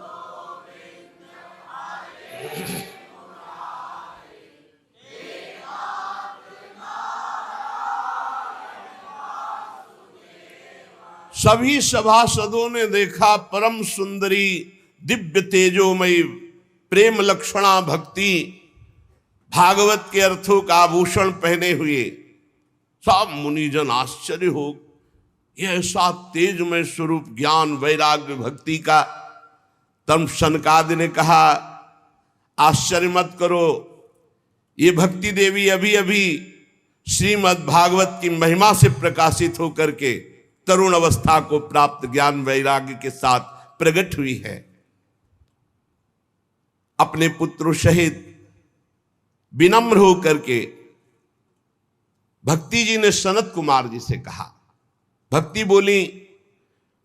सभी सभासदों ने देखा परम सुंदरी दिव्य तेजोमयी प्रेम लक्षणा भक्ति भागवत के अर्थों का आभूषण पहने हुए। सब मुनिजन आश्चर्य हो, यह ऐसा तेजमय स्वरूप ज्ञान वैराग्य भक्ति का। तब सनकादि ने कहा, आश्चर्य मत करो, ये भक्ति देवी अभी अभी श्रीमद् भागवत की महिमा से प्रकाशित होकर के तरुण अवस्था को प्राप्त ज्ञान वैराग्य के साथ प्रकट हुई है। अपने पुत्रों सहित विनम्र होकर के भक्ति जी ने सनत कुमार जी से कहा। भक्ति बोली,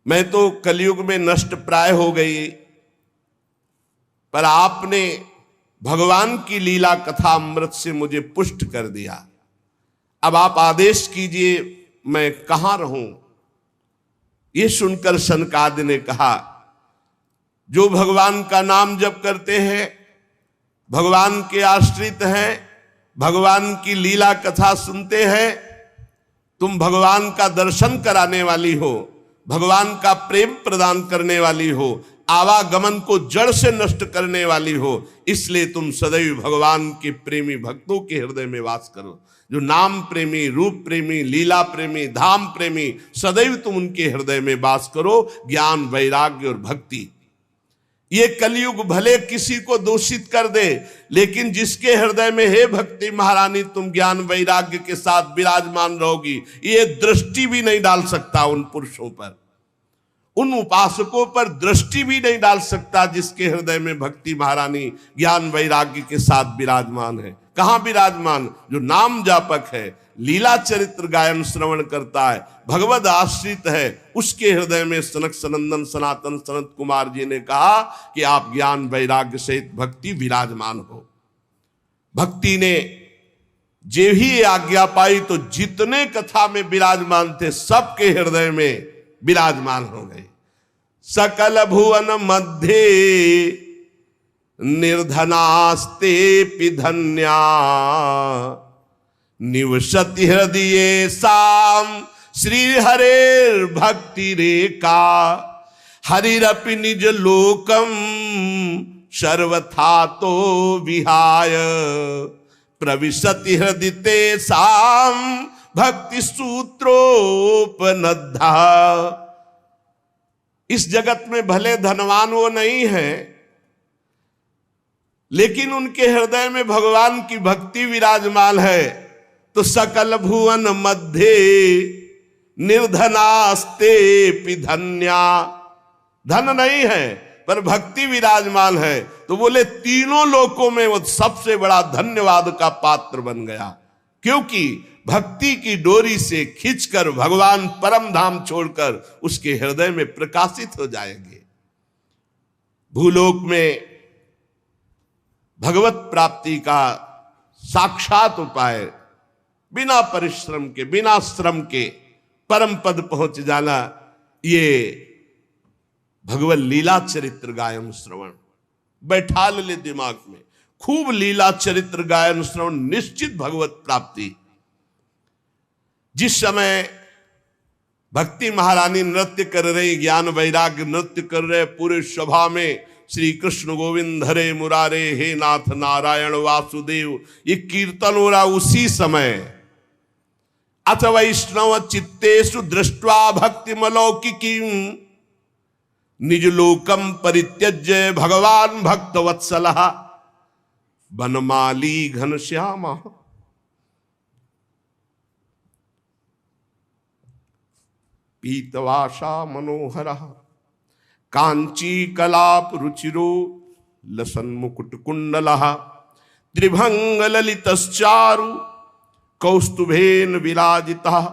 मैं तो कलयुग में नष्ट प्राय हो गई, पर आपने भगवान की लीला कथा अमृत से मुझे पुष्ट कर दिया। अब आप आदेश कीजिए, मैं कहां रहूं। ये सुनकर सनकादि ने कहा, जो भगवान का नाम जप करते हैं, भगवान के आश्रित हैं, भगवान की लीला कथा सुनते हैं, तुम भगवान का दर्शन कराने वाली हो, भगवान का प्रेम प्रदान करने वाली हो, आवागमन को जड़ से नष्ट करने वाली हो, इसलिए तुम सदैव भगवान के प्रेमी भक्तों के हृदय में वास करो। जो नाम प्रेमी, रूप प्रेमी, लीला प्रेमी, धाम प्रेमी, सदैव तुम उनके हृदय में वास करो। ज्ञान वैराग्य और भक्ति, ये कलयुग भले किसी को दूषित कर दे, लेकिन जिसके हृदय में हे भक्ति महारानी तुम ज्ञान वैराग्य के साथ विराजमान रहोगी, ये दृष्टि भी नहीं डाल सकता उन पुरुषों पर, उन उपासकों पर दृष्टि भी नहीं डाल सकता जिसके हृदय में भक्ति महारानी ज्ञान वैराग्य के साथ विराजमान है। कहां विराजमान? जो नाम जापक है, लीला चरित्र गायन श्रवण करता है, भगवद आश्रित है, उसके हृदय में सनक सनंदन सनातन सनत कुमार जी ने कहा कि आप ज्ञान वैराग्य सहित भक्ति विराजमान हो। भक्ति ने जे ही आज्ञा पाई तो जितने कथा में विराजमान थे सबके हृदय में विराजमान हो गए। सकल भुवन मध्य निर्धनास्ते पिधन्या, निवसति हृदये साम श्री हरेर भक्ति रेखा, हरिरपि निज लोकम सर्वथा तो विहाय, प्रविशति हृदय साम भक्ति सूत्रोपनद्धा। इस जगत में भले धनवान वो नहीं है, लेकिन उनके हृदय में भगवान की भक्ति विराजमान है। तो सकल भुवन मध्य निर्धनास्ते पिधन्या, धन नहीं है पर भक्ति विराजमान है, तो बोले तीनों लोकों में वो सबसे बड़ा धन्यवाद का पात्र बन गया, क्योंकि भक्ति की डोरी से खींचकर भगवान परम धाम छोड़कर उसके हृदय में प्रकाशित हो जाएंगे। भूलोक में भगवत प्राप्ति का साक्षात उपाय, बिना परिश्रम के, बिना श्रम के परम पद पहुंच जाना, ये भगवत लीला चरित्र गायन श्रवण बैठा ले दिमाग में, खूब लीला चरित्र गायन श्रवण, निश्चित भगवत प्राप्ति। जिस समय भक्ति महारानी नृत्य कर रही, ज्ञान वैराग्य नृत्य कर रहे, पूरे सभा में श्री कृष्ण गोविंद हरे मुरारे, हे नाथ नारायण वासुदेव, ये कीर्तन हो रहा। उसी समय अथ वैष्णव चित्तेषु दृष्ट्वा भक्ति मलौकिकी निज लोकम परित्यज्य भगवान भक्त वत्सलः बनमाली घनश्याम पीतवासा मनोहर कांची कलाप रुचिरो लसन मुकुट कुंडलः त्रिभंग ललितश्चारु कौस्तुभेन विराजितः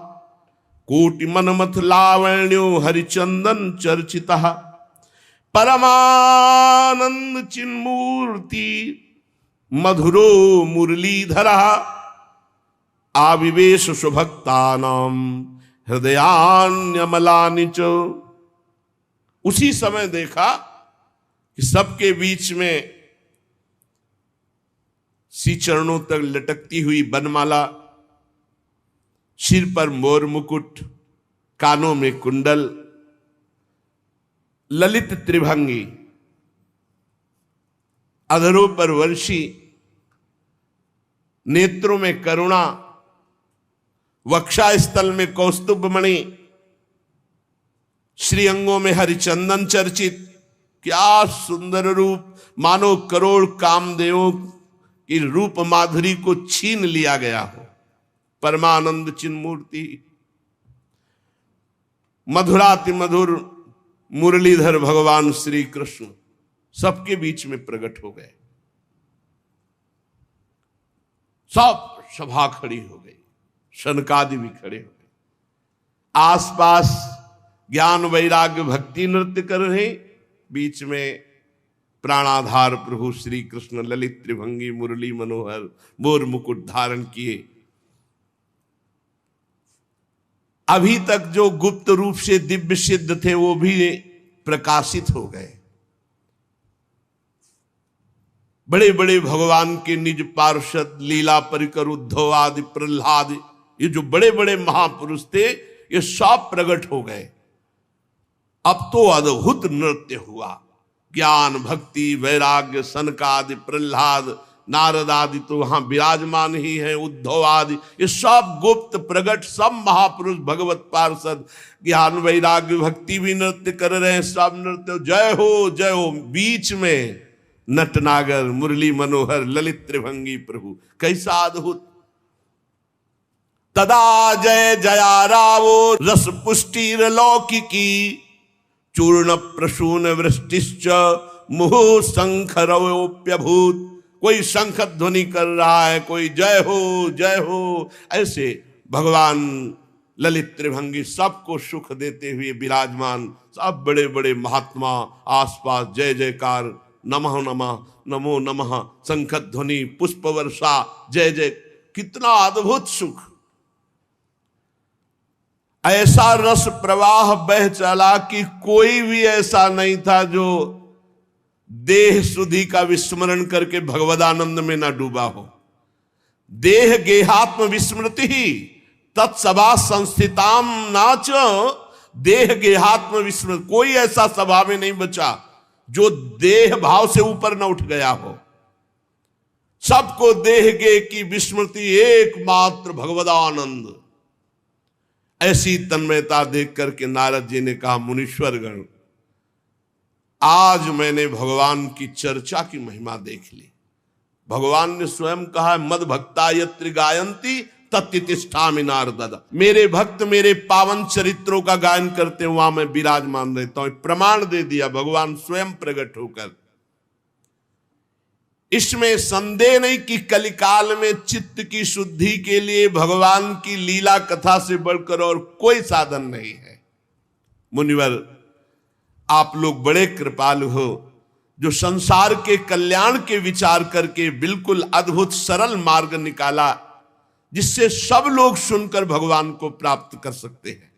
कोटि मनमथ लावण्यो हरिचंदन चर्चितः परमानंद चिन्मूर्ति मधुरो मुरलीधरः आविवेश सुभक्तानां हृदयान्यमलानि च। उसी समय देखा कि सबके बीच में श्री चरणों तक लटकती हुई बनमाला, सिर पर मोर मुकुट, कानों में कुंडल, ललित त्रिभंगी, अधरों पर वर्षी, नेत्रों में करुणा, वक्षा स्थल में कौस्तुभ मणि, श्रीअंगों में हरिचंदन चर्चित। क्या सुंदर रूप, मानो करोड़ कामदेवों की रूप माधुरी को छीन लिया गया हो। परमानंद चिन्मूर्ति, मधुराति मधुर मुरलीधर भगवान श्री कृष्ण सबके बीच में प्रकट हो गए। सब सभा खड़ी हो गई, शनकादि भी खड़े हो गए। आसपास ज्ञान वैराग्य भक्ति नृत्य कर रहे, बीच में प्राणाधार प्रभु श्री कृष्ण ललित त्रिभंगी मुरली मनोहर मोर मुकुट धारण किए। अभी तक जो गुप्त रूप से दिव्य सिद्ध थे वो भी प्रकाशित हो गए। बड़े बड़े भगवान के निज पार्षद लीला परिकर उद्धव आदि प्रहलाद, ये जो बड़े बड़े महापुरुष थे, ये सब प्रकट हो गए। अब तो अद्भुत नृत्य हुआ। ज्ञान भक्ति वैराग्य सनकादि प्रहलाद नारद आदि तो वहां विराजमान ही है, उद्धव आदि, ये सब गुप्त प्रकट सब महापुरुष भगवत पार्षद ज्ञान वैराग्य भक्ति भी नृत्य कर रहे हैं। सब नृत्य जय हो जय हो। बीच में नटनागर मुरली मनोहर ललित त्रिभंगी प्रभु, कैसा अद्भुत। तदा जय जया रावो रस पुष्टिर लौकिकी चूर्ण प्रसून वृष्टिश्च मुहुः शंखरवोप्यभूत। कोई शंख ध्वनि कर रहा है, कोई जय हो, ऐसे भगवान ललित त्रिभंगी सबको सुख देते हुए विराजमान। सब बड़े बड़े महात्मा आसपास जय जयकार, नमः नमः नमो नमः, शंख ध्वनि, पुष्प वर्षा, जय जय। कितना अद्भुत सुख। ऐसा रस प्रवाह बह चला कि कोई भी ऐसा नहीं था जो देह सुधि का विस्मरण करके भगवदानंद में ना डूबा हो। देह गेहात्म विस्मृति ही तत्सभा संस्थिताम नाच। देह गेहात्म विस्मृति, कोई ऐसा सभा में नहीं बचा जो देह भाव से ऊपर न उठ गया हो। सबको देह गे की विस्मृति, एकमात्र भगवदानंद। ऐसी तन्मयता देख करके नारद जी ने कहा, मुनीश्वर गण, आज मैंने भगवान की चर्चा की महिमा देख ली। भगवान ने स्वयं कहा, मद भक्ता यत्र गायंती तत्तिष्ठामि नारद। मेरे भक्त मेरे पावन चरित्रों का गायन करते हैं, वहां मैं विराजमान रहता हूं। प्रमाण दे दिया भगवान स्वयं प्रकट होकर। इसमें संदेह नहीं कि कलिकाल में चित्त की शुद्धि के लिए भगवान की लीला कथा से बढ़कर और कोई साधन नहीं है। मुनिवर, आप लोग बड़े कृपालु हो, जो संसार के कल्याण के विचार करके बिल्कुल अद्भुत सरल मार्ग निकाला, जिससे सब लोग सुनकर भगवान को प्राप्त कर सकते हैं।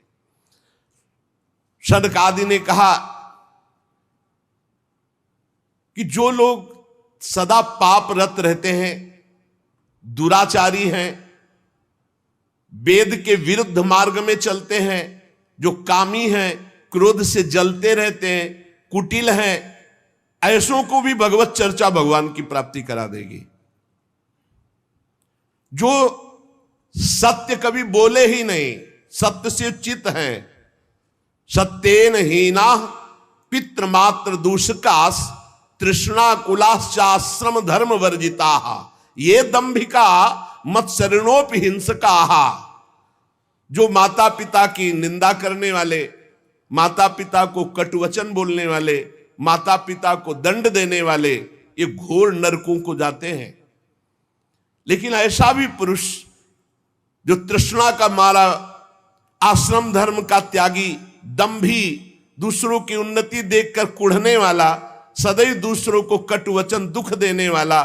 सनकादि ने कहा कि जो लोग सदा पापरत रहते हैं, दुराचारी हैं, वेद के विरुद्ध मार्ग में चलते हैं, जो कामी हैं, क्रोध से जलते रहते हैं, कुटिल हैं, ऐसों को भी भगवत चर्चा भगवान की प्राप्ति करा देगी। जो सत्य कभी बोले ही नहीं, सत्य से चित हैं, सत्येन हीना पितृमात्र दूषकास तृष्णा कुलाश्चाश्रम धर्म वर्जिता ये दंभिका मत्सरणोपि हिंसका। जो माता पिता की निंदा करने वाले, माता पिता को कटुवचन बोलने वाले, माता पिता को दंड देने वाले, ये घोर नरकों को जाते हैं। लेकिन ऐसा भी पुरुष जो तृष्णा का मारा, आश्रम धर्म का त्यागी, दंभी, दूसरों की उन्नति देखकर कुढ़ने वाला, सदैव दूसरों को कटुवचन दुख देने वाला,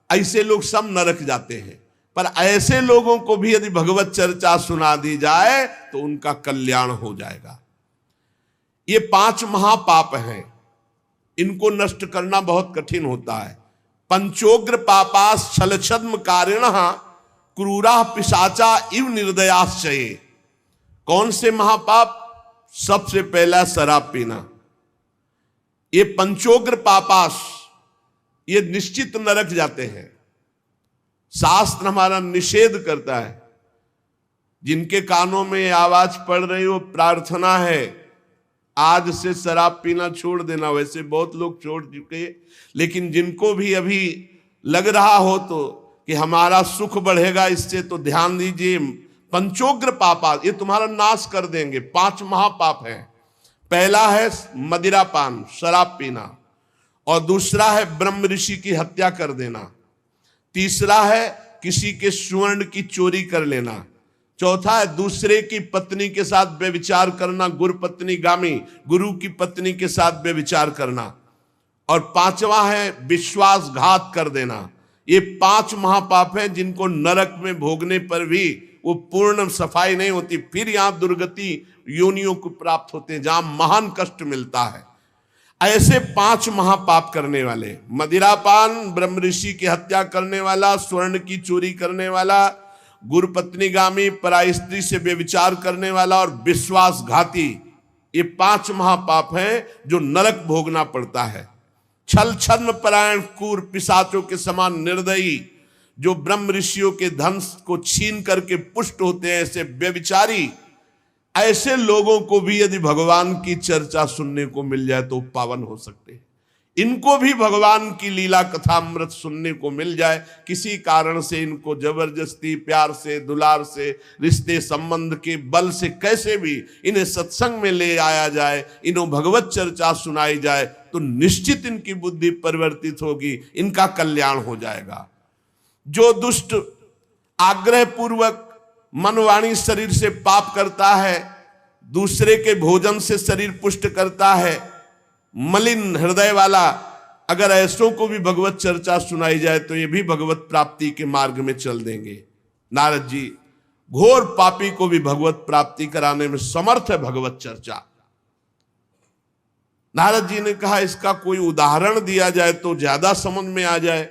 ऐसे लोग सब नरक जाते हैं। पर ऐसे लोगों को भी यदि भगवत चर्चा सुना दी जाए तो उनका कल्याण हो जाएगा। ये 5 महापाप हैं, इनको नष्ट करना बहुत कठिन होता है। पंचोग्र पापास छलछद्म कारिणः क्रूरा पिशाचा इव निर्दयाश्चये। कौन से महापाप? सबसे पहला शराब पीना। ये पंचोग्र पापास, ये निश्चित नरक जाते हैं। शास्त्र हमारा निषेध करता है। जिनके कानों में आवाज पड़ रही हो, प्रार्थना है आज से शराब पीना छोड़ देना। वैसे बहुत लोग छोड़ चुके, लेकिन जिनको भी अभी लग रहा हो तो कि हमारा सुख बढ़ेगा इससे, तो ध्यान दीजिए। पंचोग्र पापा ये तुम्हारा नाश कर देंगे। 5 महापाप हैं। पहला है मदिरापान, शराब पीना, और दूसरा है ब्रह्म ऋषि की हत्या कर देना, तीसरा है किसी के स्वर्ण की चोरी कर लेना, चौथा है दूसरे की पत्नी के साथ व्यभिचार करना, गुरु पत्नी गामी, गुरु की पत्नी के साथ व्यभिचार करना, और 5वां है विश्वासघात कर देना। ये 5 महापाप हैं जिनको नरक में भोगने पर भी वो पूर्ण सफाई नहीं होती, फिर यहां दुर्गति योनियों को प्राप्त होते हैं जहां महान कष्ट मिलता है। ऐसे 5 महापाप करने वाले, मदिरापान, ब्रह्म ऋषि की हत्या करने वाला, स्वर्ण की चोरी करने वाला, गुरु पत्नीगामी, पराई स्त्री से व्यभिचार करने वाला और विश्वासघाती, ये 5 महापाप हैं जो नरक भोगना पड़ता है। छल छद्म परायण क्रूर पिशाचों के समान निर्दयी, जो ब्रह्म ऋषियों के धन को छीन करके पुष्ट होते हैं, ऐसे व्यभिचारी, ऐसे लोगों को भी यदि भगवान की चर्चा सुनने को मिल जाए तो पावन हो सकते हैं। इनको भी भगवान की लीला कथा अमृत सुनने को मिल जाए, किसी कारण से इनको जबरदस्ती, प्यार से, दुलार से, रिश्ते संबंध के बल से कैसे भी इन्हें सत्संग में ले आया जाए, इन्हों भगवत चर्चा सुनाई जाए, तो निश्चित इनकी बुद्धि परिवर्तित होगी, इनका कल्याण हो जाएगा। जो दुष्ट आग्रह पूर्वक मन वाणी शरीर से पाप करता है, दूसरे के भोजन से शरीर पुष्ट करता है, मलिन हृदय वाला, अगर ऐसों को भी भगवत चर्चा सुनाई जाए तो ये भी भगवत प्राप्ति के मार्ग में चल देंगे। नारद जी घोर पापी को भी भगवत प्राप्ति कराने में समर्थ है भगवत चर्चा। नारद जी ने कहा इसका कोई उदाहरण दिया जाए तो ज्यादा समझ में आ जाए,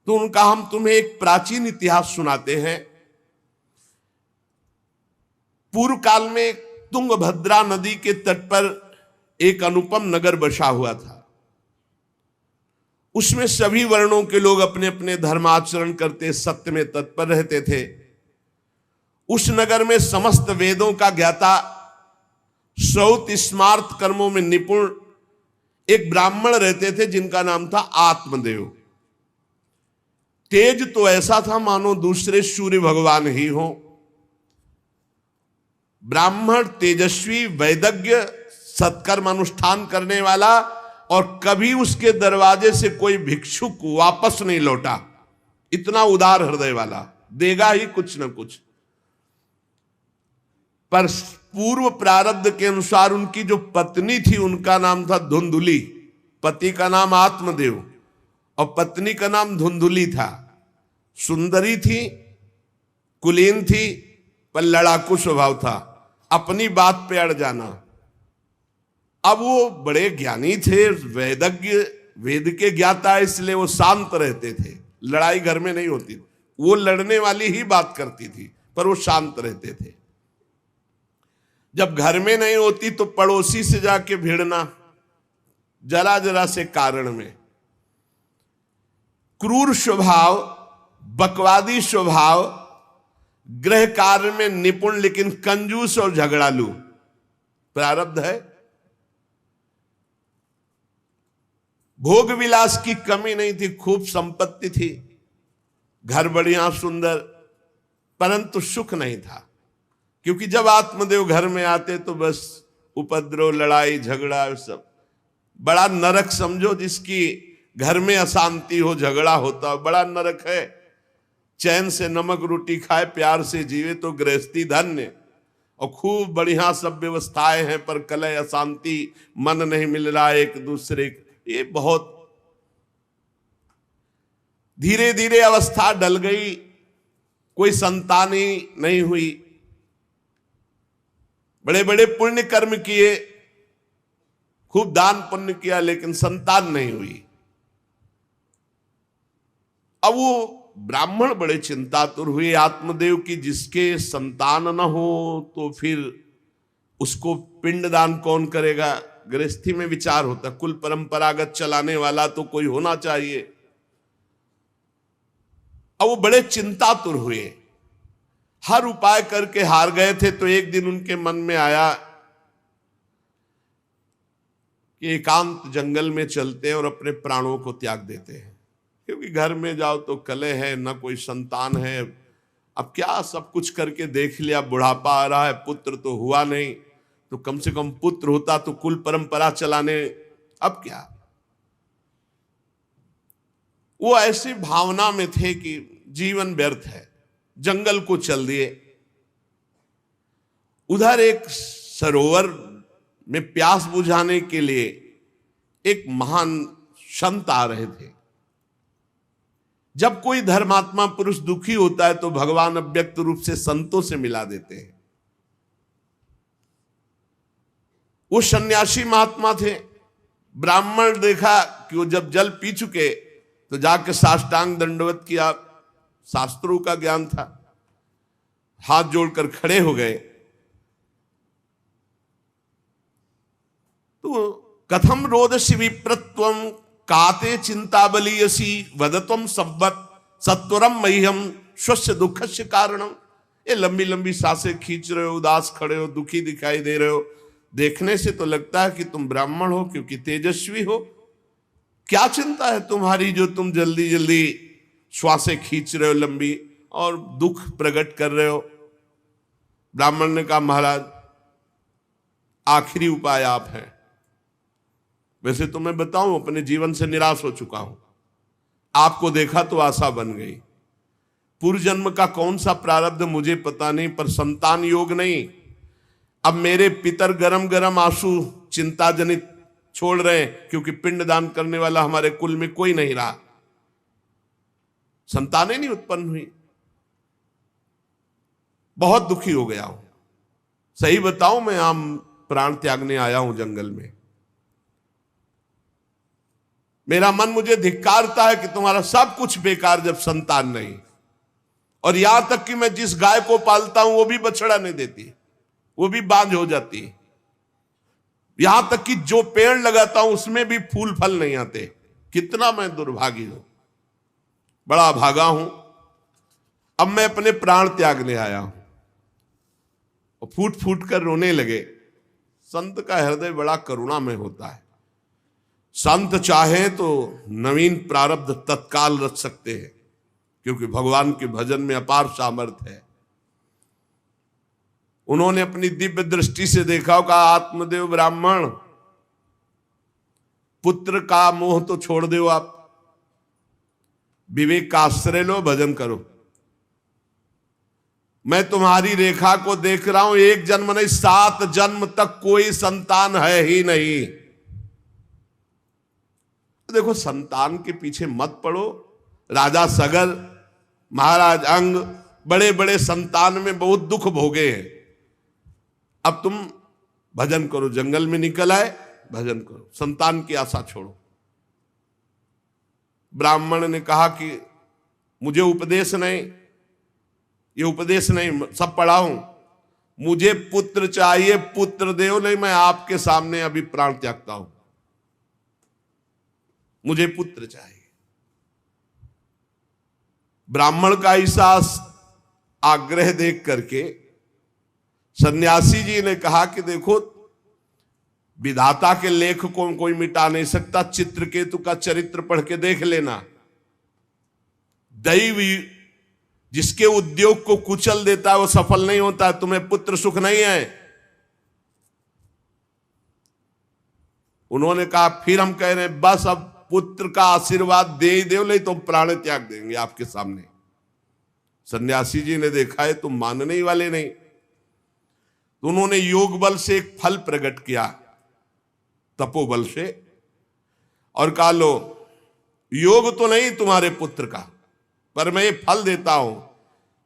तो उनका हम तुम्हें एक प्राचीन इतिहास सुनाते हैं। पूर्व काल में तुंगभद्रा नदी के तट पर एक अनुपम नगर बसा हुआ था। उसमें सभी वर्णों के लोग अपने अपने धर्माचरण करते, सत्य में तत्पर रहते थे। उस नगर में समस्त वेदों का ज्ञाता, श्रौत स्मार्त कर्मों में निपुण एक ब्राह्मण रहते थे जिनका नाम था आत्मदेव। तेज तो ऐसा था मानो दूसरे सूर्य भगवान ही हो। ब्राह्मण तेजस्वी, वैदज्ञ, सत्कर्म अनुष्ठान करने वाला, और कभी उसके दरवाजे से कोई भिक्षुक वापस नहीं लौटा। इतना उदार हृदय वाला, देगा ही कुछ न कुछ। पर पूर्व प्रारब्ध के अनुसार उनकी जो पत्नी थी उनका नाम था धुंधुली। पति का नाम आत्मदेव और पत्नी का नाम धुंधुली था। सुंदरी थी, कुलीन थी, पर लड़ाकू स्वभाव था, अपनी बात पे अड़ जाना। अब वो बड़े ज्ञानी थे, वैदज्ञ वेद के ज्ञाता है इसलिए वो शांत रहते थे, लड़ाई घर में नहीं होती। वो लड़ने वाली ही बात करती थी पर वो शांत रहते थे। जब घर में नहीं होती तो पड़ोसी से जाके भिड़ना जरा जरा से कारण में। क्रूर स्वभाव, बकवादी स्वभाव, गृह कार्य में निपुण लेकिन कंजूस और झगड़ालू प्रारब्ध है। भोग विलास की कमी नहीं थी, खूब संपत्ति थी, घर बढ़िया सुंदर, परंतु सुख नहीं था। क्योंकि जब आत्मदेव घर में आते तो बस उपद्रव, लड़ाई झगड़ा, सब बड़ा नरक समझो। जिसकी घर में अशांति हो, झगड़ा होता हो, बड़ा नरक है। चैन से नमक रोटी खाए, प्यार से जीवे तो गृहस्थी धन्य। और खूब बढ़िया सब व्यवस्थाएं हैं पर कलह, अशांति, मन नहीं मिल रहा एक दूसरे, ये बहुत धीरे धीरे अवस्था डल गई। कोई संतान ही नहीं हुई। बड़े बड़े पुण्य कर्म किए, खूब दान पुण्य किया, लेकिन संतान नहीं हुई। अब वो ब्राह्मण बड़े चिंतातुर हुए आत्मदेव की, जिसके संतान न हो तो फिर उसको पिंडदान कौन करेगा। गृहस्थी में विचार होता, कुल परंपरागत चलाने वाला तो कोई होना चाहिए। अब वो बड़े चिंतातुर हुए, हर उपाय करके हार गए थे। तो एक दिन उनके मन में आया कि एकांत जंगल में चलते हैं और अपने प्राणों को त्याग देते हैं। क्योंकि घर में जाओ तो कलह है, न कोई संतान है। अब क्या, सब कुछ करके देख लिया, बुढ़ापा आ रहा है, पुत्र तो हुआ नहीं, तो कम से कम पुत्र होता तो कुल परंपरा चलाने, अब क्या। वो ऐसी भावना में थे कि जीवन व्यर्थ है, जंगल को चल दिए। उधर एक सरोवर में प्यास बुझाने के लिए एक महान संत आ रहे थे। जब कोई धर्मात्मा पुरुष दुखी होता है तो भगवान अव्यक्त रूप से संतों से मिला देते हैं। वो सन्यासी महात्मा थे। ब्राह्मण देखा कि वो जब जल पी चुके तो जाके साष्टांग दंडवत किया, शास्त्रों का ज्ञान था, हाथ जोड़कर खड़े हो गए। तो कथम रोदसी विप्रत्वम काते चिंता बलियसी वदत्वम सब्बत सत्वरम मह्यम स्वस्य दुखस्य कारणम। ये लंबी लंबी सांसें खींच रहे हो, उदास खड़े हो, दुखी दिखाई दे रहे हो। देखने से तो लगता है कि तुम ब्राह्मण हो क्योंकि तेजस्वी हो। क्या चिंता है तुम्हारी जो तुम जल्दी जल्दी श्वासें खींच रहे हो लंबी और दुख प्रकट कर रहे हो। ब्राह्मण ने कहा, महाराज आखिरी उपाय आप हैं। वैसे तो मैं बताऊं, अपने जीवन से निराश हो चुका हूं। आपको देखा तो आशा बन गई। पूर्व जन्म का कौन सा प्रारब्ध मुझे पता नहीं, पर संतान योग नहीं। अब मेरे पितर गरम गरम आंसू चिंता जनित छोड़ रहे हैं क्योंकि पिंडदान करने वाला हमारे कुल में कोई नहीं रहा, संतानें नहीं उत्पन्न हुई। बहुत दुखी हो गया हूं। सही बताऊं, मैं आम प्राण त्यागने आया हूं जंगल में। मेरा मन मुझे धिक्कारता है कि तुम्हारा सब कुछ बेकार जब संतान नहीं। और यहां तक कि मैं जिस गाय को पालता हूं वो भी बछड़ा नहीं देती, वो भी बांझ हो जाती। यहां तक कि जो पेड़ लगाता हूं उसमें भी फूल फल नहीं आते। कितना मैं दुर्भागी हूं, बड़ा भागा हूं। अब मैं अपने प्राण त्यागने आया हूं। और फूट फूट कर रोने लगे। संत का हृदय बड़ा करुणा में होता है। संत चाहे तो नवीन प्रारब्ध तत्काल रच सकते हैं क्योंकि भगवान के भजन में अपार सामर्थ्य है। उन्होंने अपनी दिव्य दृष्टि से देखा होगा, आत्मदेव ब्राह्मण, पुत्र का मोह तो छोड़ दो, आप विवेक का आश्रय लो, भजन करो। मैं तुम्हारी रेखा को देख रहा हूं, एक जन्म नहीं 7 जन्म तक कोई संतान है ही नहीं। देखो, संतान के पीछे मत पड़ो। राजा सगर, महाराज अंग, बड़े बड़े संतान में बहुत दुख भोगे हैं। अब तुम भजन करो। जंगल में निकल आए, भजन करो, संतान की आशा छोड़ो। ब्राह्मण ने कहा कि मुझे उपदेश नहीं, ये उपदेश नहीं, सब पढ़ा हूं, मुझे पुत्र चाहिए, पुत्र देव, नहीं मैं आपके सामने अभी प्राण त्यागता हूं, मुझे पुत्र चाहिए। ब्राह्मण का ऐसा आग्रह देख करके सन्यासी जी ने कहा कि देखो, विधाता के लेख को कोई मिटा नहीं सकता, चित्रकेतु का चरित्र पढ़ के देख लेना। दैव जिसके उद्योग को कुचल देता है वो सफल नहीं होता। तुम्हें पुत्र सुख नहीं है। उन्होंने कहा फिर हम कह रहे हैं बस अब पुत्र का आशीर्वाद दे ही दो, नहीं तो प्राण त्याग देंगे आपके सामने। सन्यासी जी ने देखा है तुम मानने ही वाले नहीं, तो उन्होंने योग बल से एक फल प्रकट किया, तपोबल से, और कहा लो योग तो नहीं तुम्हारे पुत्र का, पर मैं ये फल देता हूं,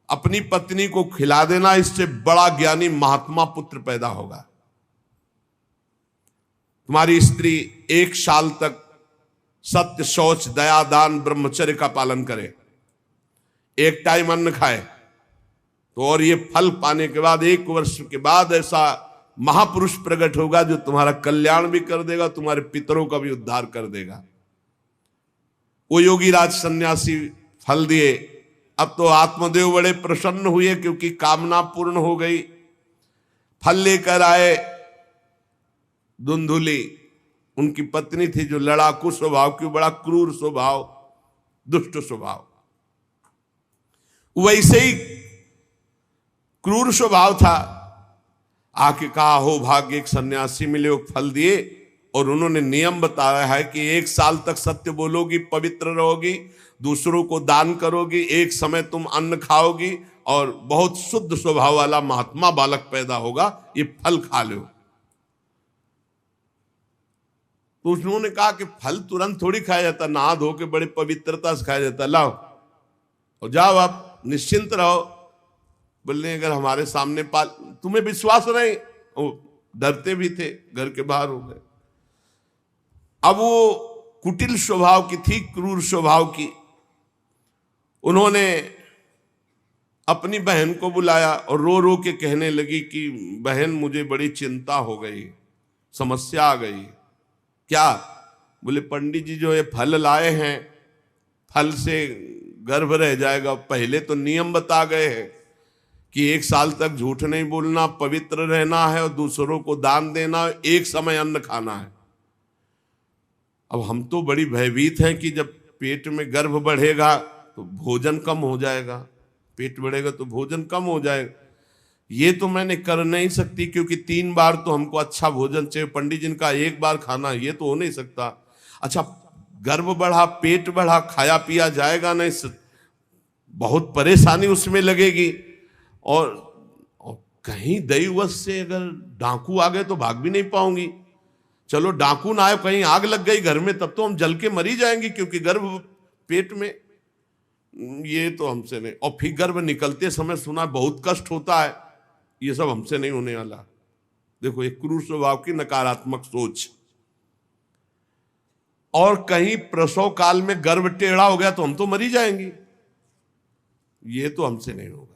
अपनी पत्नी को खिला देना, इससे बड़ा ज्ञानी महात्मा पुत्र पैदा होगा। तुम्हारी स्त्री 1 साल तक सत्य, शौच, दया, दान, ब्रह्मचर्य का पालन करे, एक टाइम अन्न खाए, तो और ये फल पाने के बाद 1 वर्ष के बाद ऐसा महापुरुष प्रकट होगा जो तुम्हारा कल्याण भी कर देगा, तुम्हारे पितरों का भी उद्धार कर देगा। वो योगीराज सन्यासी फल दिए। अब तो आत्मदेव बड़े प्रसन्न हुए क्योंकि कामना पूर्ण हो गई। फल लेकर आए, धुंधुली उनकी पत्नी थी जो लड़ाकू स्वभाव की, बड़ा क्रूर स्वभाव, दुष्ट स्वभाव, वैसे ही क्रूर स्वभाव था। आके कहा हो भाग्य, एक सन्यासी मिले, वो फल दिए, और उन्होंने नियम बताया है कि 1 साल तक सत्य बोलोगी, पवित्र रहोगी, दूसरों को दान करोगी, एक समय तुम अन्न खाओगी, और बहुत शुद्ध स्वभाव वाला महात्मा बालक पैदा होगा, ये फल खा लो। तो उन्होंने कहा कि फल तुरंत थोड़ी खाया जाता, नहा धो के बड़े पवित्रता से खाया जाता, लाओ और जाओ, आप निश्चिंत रहो। बोलने अगर हमारे सामने पाल, तुम्हें विश्वास नहीं, वो डरते भी थे, घर के बाहर हो गए। अब वो कुटिल स्वभाव की थी, क्रूर स्वभाव की। उन्होंने अपनी बहन को बुलाया और रो रो के कहने लगी कि बहन मुझे बड़ी चिंता हो गई, समस्या आ गई। क्या? बोले पंडित जी जो ये फल लाए हैं, फल से गर्भ रह जाएगा। पहले तो नियम बता गए हैं कि 1 साल तक झूठ नहीं बोलना, पवित्र रहना है, और दूसरों को दान देना, एक समय अन्न खाना है। अब हम तो बड़ी भयभीत हैं कि जब पेट में गर्भ बढ़ेगा तो भोजन कम हो जाएगा, पेट बढ़ेगा तो भोजन कम हो जाएगा। ये तो मैंने कर नहीं सकती क्योंकि 3 बार तो हमको अच्छा भोजन चाहिए, पंडित जी का 1 बार खाना, ये तो हो नहीं सकता। अच्छा, गर्भ बढ़ा, पेट बढ़ा, खाया पिया जाएगा नहीं, बहुत परेशानी उसमें लगेगी। और कहीं दैववश से अगर डाकू आ गए तो भाग भी नहीं पाऊंगी। चलो डाकू ना आए, कहीं आग लग गई घर में, तब तो हम जल के मरी जाएंगे क्योंकि गर्भ पेट में, ये तो हमसे नहीं। और फिर गर्भ निकलते समय सुना बहुत कष्ट होता है, ये सब हमसे नहीं होने वाला। देखो एक क्रूर स्वभाव की नकारात्मक सोच। और कहीं प्रसव काल में गर्भ टेढ़ा हो गया तो हम तो मरी जाएंगे, ये तो हमसे नहीं होगा।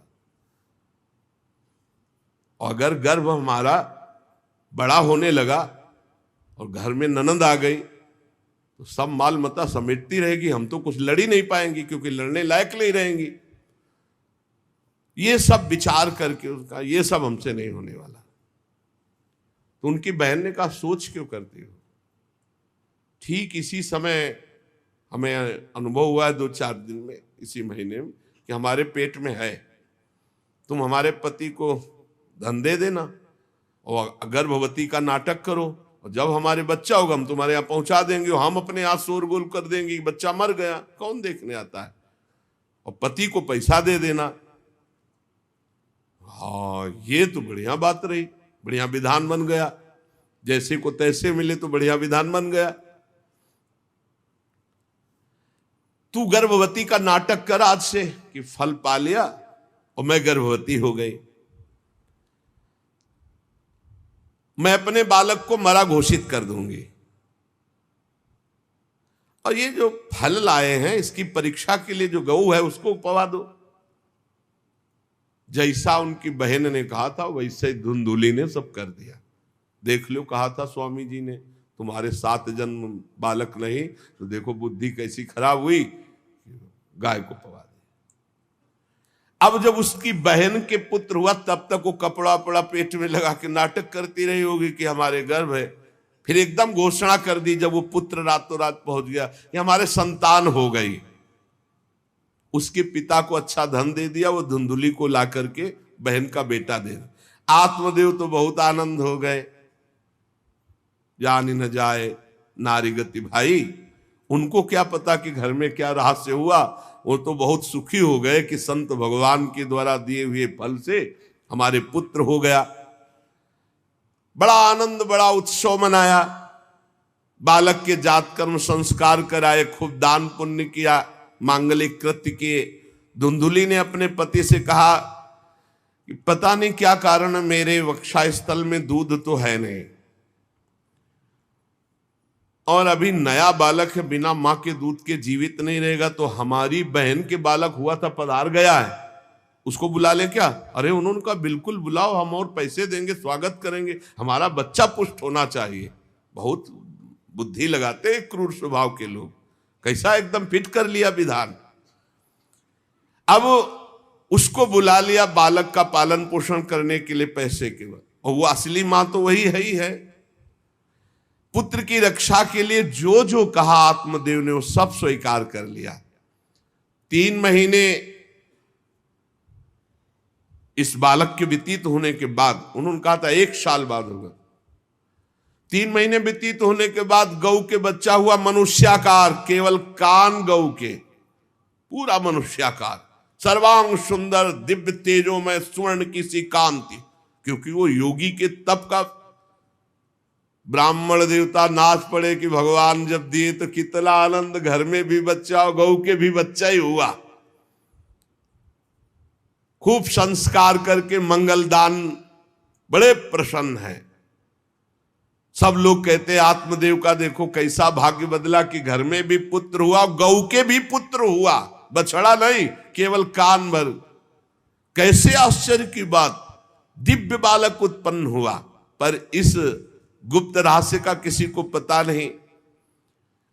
और अगर गर्भ हमारा बड़ा होने लगा और घर में ननद आ गई तो सब माल मता समेटती रहेगी, हम तो कुछ लड़ ही नहीं पाएंगी क्योंकि लड़ने लायक नहीं रहेंगी। ये सब विचार करके उसका, ये सब हमसे नहीं होने वाला। तो उनकी बहन ने कहा सोच क्यों करती हो? ठीक इसी समय हमें अनुभव हुआ है 2-4 दिन में, इसी महीने में, कि हमारे पेट में है, तुम हमारे पति को धन दे देना और गर्भवती का नाटक करो, और जब हमारे बच्चा होगा हम तुम्हारे यहाँ पहुंचा देंगे, और हम अपने यहाँ शोरगुल कर देंगे, बच्चा मर गया, कौन देखने आता है, और पति को पैसा दे देना। हाँ, ये तो बढ़िया बात रही, बढ़िया विधान बन गया, जैसे को तैसे मिले तो बढ़िया विधान बन गया। तू गर्भवती का नाटक कर आज से कि फल पा लिया और मैं गर्भवती हो गई, मैं अपने बालक को मरा घोषित कर दूंगी। और ये जो फल लाए हैं इसकी परीक्षा के लिए जो गऊ है उसको पवा दो। जैसा उनकी बहन ने कहा था वैसे धुंधुली ने सब कर दिया। देख लो, कहा था स्वामी जी ने तुम्हारे 7 जन्म बालक नहीं, तो देखो बुद्धि कैसी खराब हुई, गाय को पवा दी। अब जब उसकी बहन के पुत्र हुआ तब तक वो कपड़ा वपड़ा पेट में लगा के नाटक करती रही होगी कि हमारे गर्भ है। फिर एकदम घोषणा कर दी जब वो पुत्र रातों रात पहुंच गया कि हमारे संतान हो गई। उसके पिता को अच्छा धन दे दिया, वो धुंधुली को ला करके बहन का बेटा दे दिया। आत्मदेव तो बहुत आनंद हो गए। जानी न जाए नारी गति भाई, उनको क्या पता कि घर में क्या रहस्य हुआ। वो तो बहुत सुखी हो गए कि संत भगवान के द्वारा दिए हुए फल से हमारे पुत्र हो गया। बड़ा आनंद, बड़ा उत्सव मनाया। बालक के जात कर्म संस्कार कराए, खूब दान पुण्य किया, मांगलिक कृत्य किए। धुंधुली ने अपने पति से कहा कि पता नहीं क्या कारण मेरे वक्षस्थल में दूध तो है नहीं, और अभी नया बालक है, बिना मां के दूध के जीवित नहीं रहेगा, तो हमारी बहन के बालक हुआ था पधार गया है, उसको बुला ले क्या? अरे उन्होंने कहा बिल्कुल बुलाओ, हम और पैसे देंगे, स्वागत करेंगे, हमारा बच्चा पुष्ट होना चाहिए। बहुत बुद्धि लगाते हैं क्रूर स्वभाव के लोग, कैसा एकदम फिट कर लिया विधान। अब उसको बुला लिया बालक का पालन पोषण करने के लिए पैसे के बाद, और वो असली मां तो वही है ही है। पुत्र की रक्षा के लिए जो जो कहा आत्मदेव ने वो सब स्वीकार कर लिया। 3 महीने इस बालक के व्यतीत होने के बाद, उन्होंने कहा था 1 साल बाद होगा, 3 महीने व्यतीत होने के बाद गौ के बच्चा हुआ मनुष्याकार, केवल कान गौ के, पूरा मनुष्याकार, सर्वांग सुंदर, दिव्य तेजों में स्वर्ण की सी कांति। क्योंकि वो योगी के तप का, ब्राह्मण देवता नाच पड़े कि भगवान जब दिए तो कितना आनंद, घर में भी बच्चा और गौ के भी बच्चा ही हुआ। खूब संस्कार करके मंगल दान, बड़े प्रसन्न हैं। सब लोग कहते हैं आत्मदेव का देखो कैसा भाग्य बदला कि घर में भी पुत्र हुआ, गौ के भी पुत्र हुआ, बछड़ा नहीं, केवल कान भर। कैसे आश्चर्य की बात, दिव्य बालक उत्पन्न हुआ। पर इस गुप्त रहस्य का किसी को पता नहीं।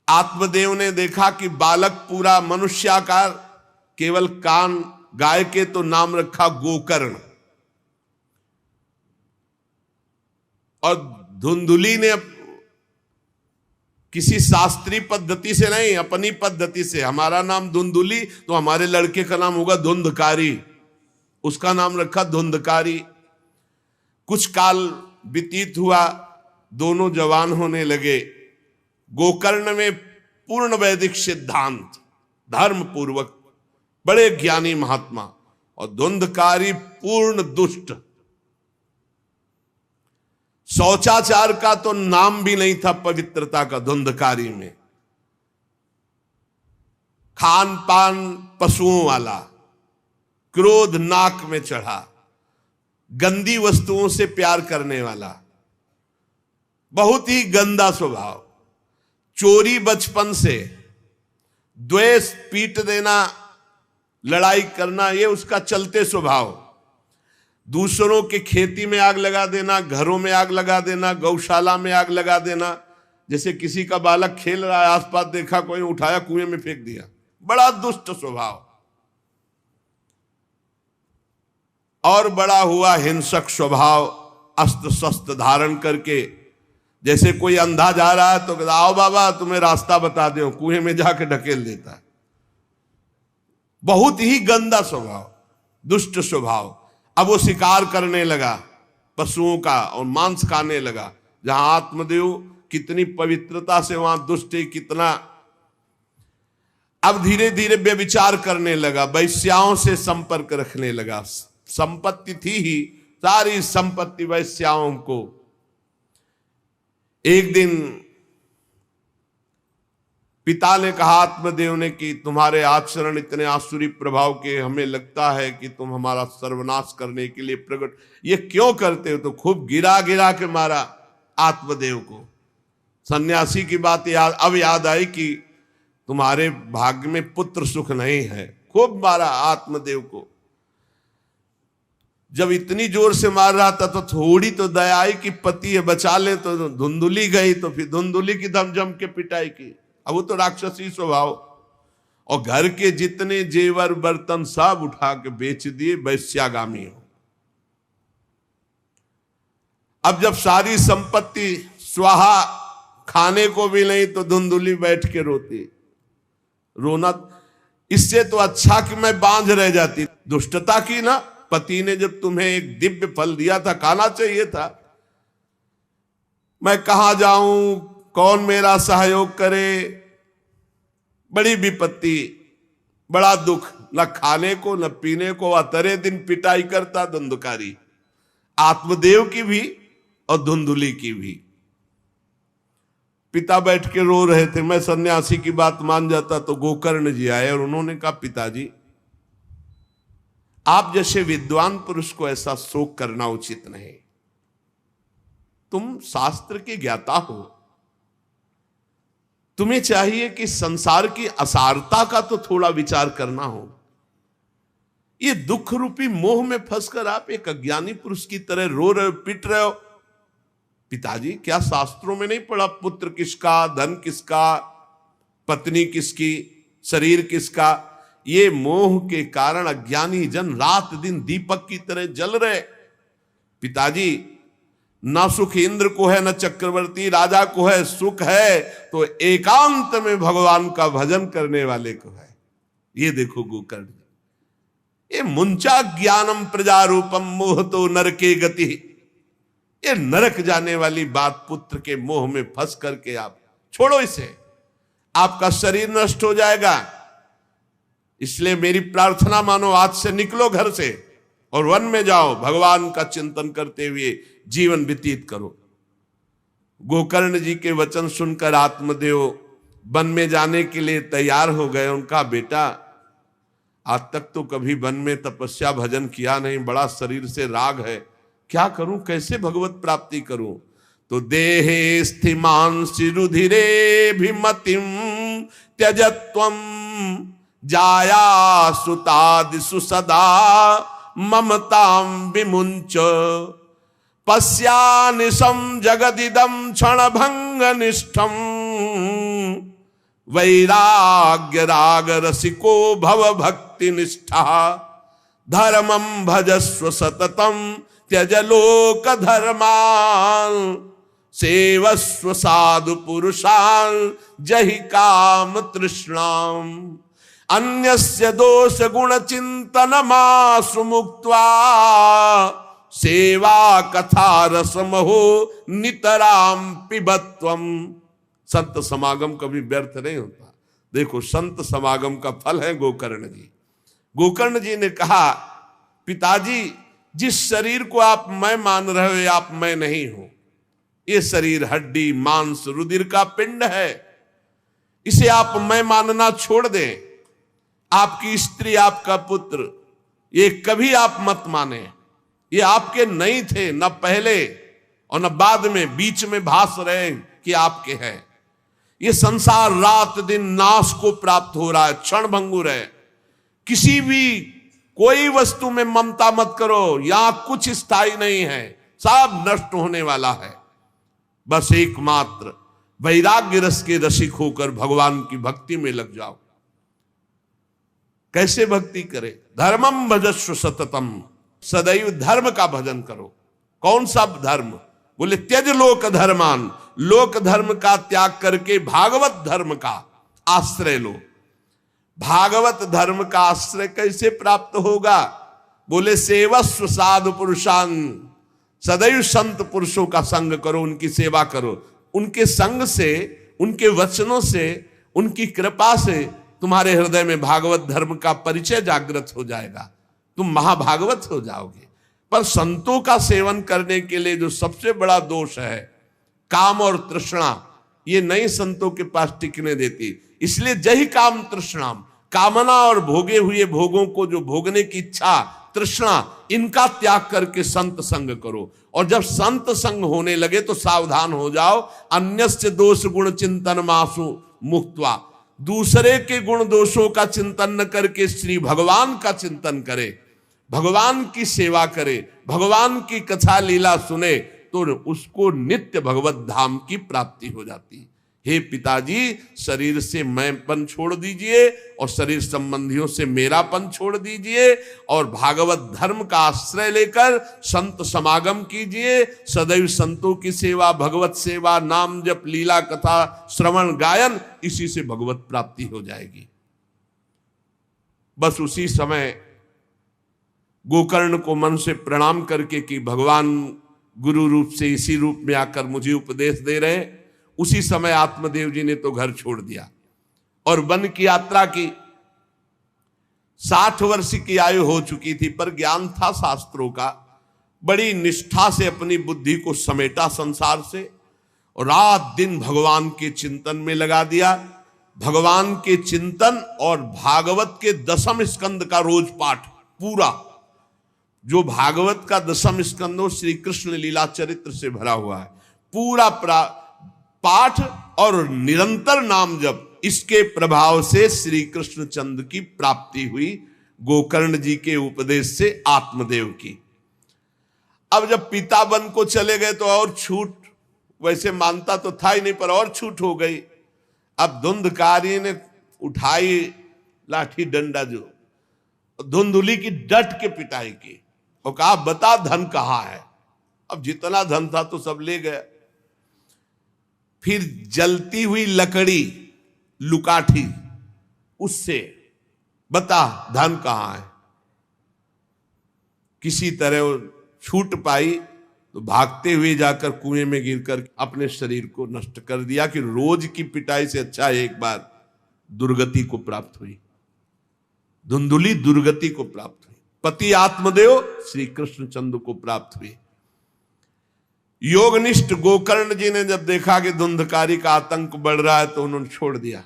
आत्मदेव ने देखा कि बालक पूरा मनुष्याकार, केवल कान, गाय के तो नाम रखा गोकर्ण। और धुंधुली ने किसी शास्त्रीय पद्धति से नहीं, अपनी पद्धति से, हमारा नाम धुंधुली तो हमारे लड़के का नाम होगा धुंधकारी, उसका नाम रखा धुंधकारी। कुछ काल व्यतीत हुआ, दोनों जवान होने लगे। गोकर्ण में पूर्ण वैदिक सिद्धांत, धर्म पूर्वक, बड़े ज्ञानी महात्मा, और धुंधकारी पूर्ण दुष्ट। शौचाचार का तो नाम भी नहीं था पवित्रता का धुंधकारी में। खान पान पशुओं वाला, क्रोध नाक में चढ़ा, गंदी वस्तुओं से प्यार करने वाला, बहुत ही गंदा स्वभाव। चोरी बचपन से, द्वेष, पीट देना, लड़ाई करना, ये उसका चलते स्वभाव। दूसरों के खेती में आग लगा देना, घरों में आग लगा देना, गौशाला में आग लगा देना। जैसे किसी का बालक खेल रहा है, आसपास देखा कोई, उठाया कुएं में फेंक दिया। बड़ा दुष्ट स्वभाव। और बड़ा हुआ हिंसक स्वभाव, अस्त्र शस्त्र धारण करके, जैसे कोई अंधा जा रहा है तो आओ बाबा तुम्हें रास्ता बता दो, कुएं में जाके ढकेल देता है। बहुत ही गंदा स्वभाव, दुष्ट स्वभाव। अब वो शिकार करने लगा पशुओं का और मांस खाने लगा। जहां आत्मदेव कितनी पवित्रता से, वहां दुष्ट कितना। अब धीरे धीरे व्यभिचार करने लगा, वैश्याओं से संपर्क रखने लगा। संपत्ति थी ही, सारी संपत्ति वैश्याओं को। एक दिन पिता ने कहा आत्मदेव ने कि तुम्हारे आचरण इतने आसुरी प्रभाव के, हमें लगता है कि तुम हमारा सर्वनाश करने के लिए प्रकट, ये क्यों करते हो? तो खूब गिरा गिरा के मारा आत्मदेव को। सन्यासी की बात अब याद आई कि तुम्हारे भाग्य में पुत्र सुख नहीं है। खूब मारा आत्मदेव को। जब इतनी जोर से मार रहा था तो थोड़ी तो दया आई कि पति है, बचा ले। तो धुंधुली गई, तो फिर धुंधुली की दम जम के पिटाई की। अब वो तो राक्षसी स्वभाव, और घर के जितने जेवर बर्तन सब उठा के बेच दिए, वैश्यागामी हो। अब जब सारी संपत्ति स्वाहा, खाने को भी नहीं, तो धुंधुली बैठ के रोती। रोना इससे तो अच्छा कि मैं बांझ रह जाती। दुष्टता की ना, पति ने जब तुम्हें एक दिव्य फल दिया था, खाना चाहिए था। मैं कहां जाऊं, कौन मेरा सहयोग करे, बड़ी विपत्ति, बड़ा दुख, न खाने को न पीने को। अतरे दिन पिटाई करता धुंधकारी, आत्मदेव की भी और धुंधुली की भी। पिता बैठ के रो रहे थे। मैं सन्यासी की बात मान जाता तो गोकर्ण जी आए और उन्होंने कहा, पिताजी आप जैसे विद्वान पुरुष को ऐसा शोक करना उचित नहीं। तुम शास्त्र के ज्ञाता हो, तुम्हें चाहिए कि संसार की असारता का तो थोड़ा विचार करना हो। ये दुख रूपी मोह में फंसकर आप एक अज्ञानी पुरुष की तरह रो रहे हो, पिट रहे हो। पिताजी क्या शास्त्रों में नहीं पढ़ा, पुत्र किसका, धन किसका, पत्नी किसकी, शरीर किसका? ये मोह के कारण अज्ञानी जन रात दिन दीपक की तरह जल रहे। पिताजी न सुख इंद्र को है, न चक्रवर्ती राजा को है। सुख है तो एकांत में भगवान का भजन करने वाले को है। ये देखो गोकर्ण, ये मुंचा ज्ञानम प्रजारूपम मोह तो नरके गति। ये नरक जाने वाली बात, पुत्र के मोह में फंस करके आप छोड़ो इसे, आपका शरीर नष्ट हो जाएगा। इसलिए मेरी प्रार्थना मानो, आज से निकलो घर से और वन में जाओ, भगवान का चिंतन करते हुए जीवन व्यतीत करो। गोकर्ण जी के वचन सुनकर आत्मदेव वन में जाने के लिए तैयार हो गए। उनका बेटा आज तक तो कभी वन में तपस्या भजन किया नहीं, बड़ा शरीर से राग है, क्या करूं, कैसे भगवत प्राप्ति करूं? तो देहे स्थिमान रुधिरे भिमतिम त्यजत्वम जाया सुतादिषु सदा ममतां विमुंच पश्यानिशं जगदिदं क्षणभंगनिष्ठं वैराग्य राग रसिको भव भक्ति निष्ठा धर्मं भजस्व सततं त्यज लोक धर्मान् सेवस्व साधु पुरुषान् जहि काम तृष्णाम् अन्यस्य दोष गुण चिंतन मासु मुक्त्वा सेवा कथा रसमहो नितराम पिबत्वम। संत समागम कभी व्यर्थ नहीं होता। देखो संत समागम का फल है गोकर्ण जी। गोकर्ण जी ने कहा, पिताजी जिस शरीर को आप मैं मान रहे हो, आप मैं नहीं हो। ये शरीर हड्डी मांस रुधिर का पिंड है, इसे आप मैं मानना छोड़ दें। आपकी स्त्री, आपका पुत्र, ये कभी आप मत माने। ये आपके नहीं थे, न पहले और न बाद में, बीच में भास रहे कि आपके हैं। ये संसार रात दिन नाश को प्राप्त हो रहा है, क्षण भंगुर है। किसी भी कोई वस्तु में ममता मत करो, यहां कुछ स्थायी नहीं है, सब नष्ट होने वाला है। बस एकमात्र वैराग्य रस के रसिक होकर भगवान की भक्ति में लग जाओ। कैसे भक्ति करे? धर्मम भजस्व सततम, सदैव धर्म का भजन करो। कौन सा धर्म? बोले त्यज लोक धर्मान, लोक धर्म का त्याग करके भागवत धर्म का आश्रय लो। भागवत धर्म का आश्रय कैसे प्राप्त होगा? बोले सेवस्व साधु पुरुषान, सदैव संत पुरुषों का संग करो, उनकी सेवा करो। उनके संग से, उनके वचनों से, उनकी कृपा से तुम्हारे हृदय में भागवत धर्म का परिचय जागृत हो जाएगा, तुम महाभागवत हो जाओगे। पर संतों का सेवन करने के लिए जो सबसे बड़ा दोष है, काम और तृष्णा, ये नई संतों के पास टिकने देती। इसलिए जही काम तृष्णाम, कामना और भोगे हुए भोगों को जो भोगने की इच्छा, तृष्णा, इनका त्याग करके संत संग करो। और जब संत संग होने लगे तो सावधान हो जाओ। अन्यस्य दोष गुण चिंतन मासु मुक्त्वा, दूसरे के गुण दोषों का चिंतन न करके श्री भगवान का चिंतन करे, भगवान की सेवा करे, भगवान की कथा लीला सुने, तो उसको नित्य भगवत धाम की प्राप्ति हो जाती। हे पिताजी, शरीर से मैंपन छोड़ दीजिए और शरीर संबंधियों से मेरापन छोड़ दीजिए और भागवत धर्म का आश्रय लेकर संत समागम कीजिए। सदैव संतों की सेवा, भगवत सेवा, नाम जप, लीला कथा, श्रवण गायन, इसी से भगवत प्राप्ति हो जाएगी। बस उसी समय गोकर्ण को मन से प्रणाम करके कि भगवान गुरु रूप से इसी रूप में आकर मुझे उपदेश दे रहे हैं, उसी समय आत्मदेव जी ने तो घर छोड़ दिया और वन की यात्रा की। 60 वर्ष की आयु हो चुकी थी, पर ज्ञान था शास्त्रों का। बड़ी निष्ठा से अपनी बुद्धि को समेटा संसार से और रात दिन भगवान के चिंतन में लगा दिया। भगवान के चिंतन और भागवत के 10वें स्कंद का रोज पाठ पूरा, जो भागवत का 10वां स्कंद हो श्री कृष्ण लीला चरित्र से भरा हुआ है, पूरा पाठ और निरंतर नाम जप, इसके प्रभाव से श्री कृष्ण चंद्र की प्राप्ति हुई, गोकर्ण जी के उपदेश से आत्मदेव की। अब जब पिता बन को चले गए तो और छूट, वैसे मानता तो था ही नहीं पर और छूट हो गई। अब धुंधकारी ने उठाई लाठी डंडा, जो धुंधुली की डट के पिटाई की और कहा बता धन कहाँ है। अब जितना धन था तो सब ले गए। फिर जलती हुई लकड़ी लुकाठी, उससे बता धन कहाँ है। किसी तरह छूट पाई तो भागते हुए जाकर कुएं में गिरकर अपने शरीर को नष्ट कर दिया कि रोज की पिटाई से अच्छा एक बार दुर्गति को प्राप्त हुई। धुंधुली दुर्गति को प्राप्त हुई, पति आत्मदेव श्री कृष्ण चंद्र को प्राप्त हुई। योगनिष्ठ गोकर्ण जी ने जब देखा कि धुंधकारी का आतंक बढ़ रहा है तो उन्होंने छोड़ दिया।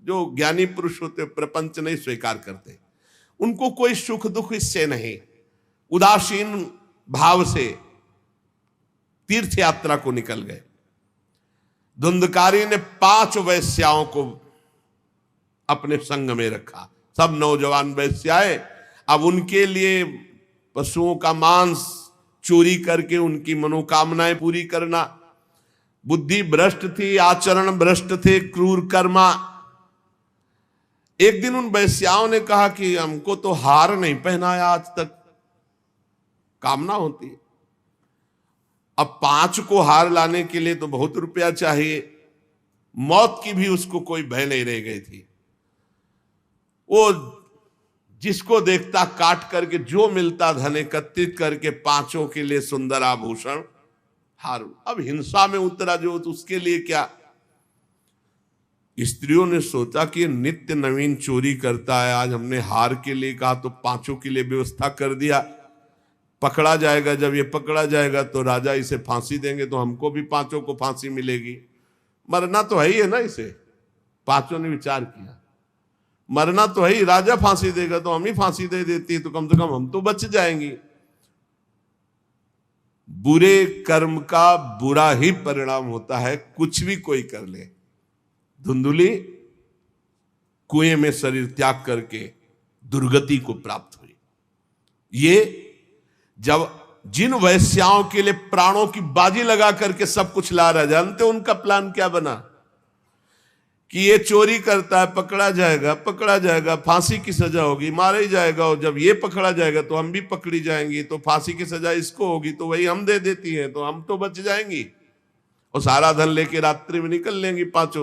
जो ज्ञानी पुरुष होते प्रपंच नहीं स्वीकार करते, उनको कोई सुख दुख इससे नहीं, उदासीन भाव से तीर्थ यात्रा को निकल गए। धुंधकारी ने 5 वैश्याओं को अपने संग में रखा, सब नौजवान वैश्याएं। अब उनके लिए पशुओं का मांस चोरी करके उनकी मनोकामनाएं पूरी करना। बुद्धि भ्रष्ट थी, आचरण भ्रष्ट थे, क्रूर कर्मा। एक दिन उन वैश्याओं ने कहा कि हमको तो हार नहीं पहनाया आज तक, कामना होती है। अब 5 को हार लाने के लिए तो बहुत रुपया चाहिए। मौत की भी उसको कोई भय नहीं रह गई थी। वो जिसको देखता काट करके जो मिलता धन एकत्रित करके 5 के लिए सुंदर आभूषण हार। अब हिंसा में उतरा जो, तो उसके लिए क्या। स्त्रियों ने सोचा कि नित्य नवीन चोरी करता है, आज हमने हार के लिए कहा तो 5 के लिए व्यवस्था कर दिया। पकड़ा जाएगा, जब ये पकड़ा जाएगा तो राजा इसे फांसी देंगे, तो हमको भी 5 को फांसी मिलेगी। मरना तो है ही है ना इसे। 5 ने विचार किया, मरना तो है ही, राजा फांसी देगा तो हम ही फांसी दे देती, तो कम से कम हम तो बच जाएंगी। बुरे कर्म का बुरा ही परिणाम होता है, कुछ भी कोई कर ले। धुंधुली कुएं में शरीर त्याग करके दुर्गति को प्राप्त हुई। ये जब जिन वैश्याओं के लिए प्राणों की बाजी लगा करके सब कुछ ला रहा, जानते उनका प्लान क्या बना कि ये चोरी करता है, पकड़ा जाएगा, फांसी की सजा होगी, मारा ही जाएगा। और जब ये पकड़ा जाएगा तो हम भी पकड़ी जाएंगी, तो फांसी की सजा इसको होगी, तो वही हम दे देती हैं, तो हम तो बच जाएंगी और सारा धन लेके रात्रि में निकल लेंगी 5।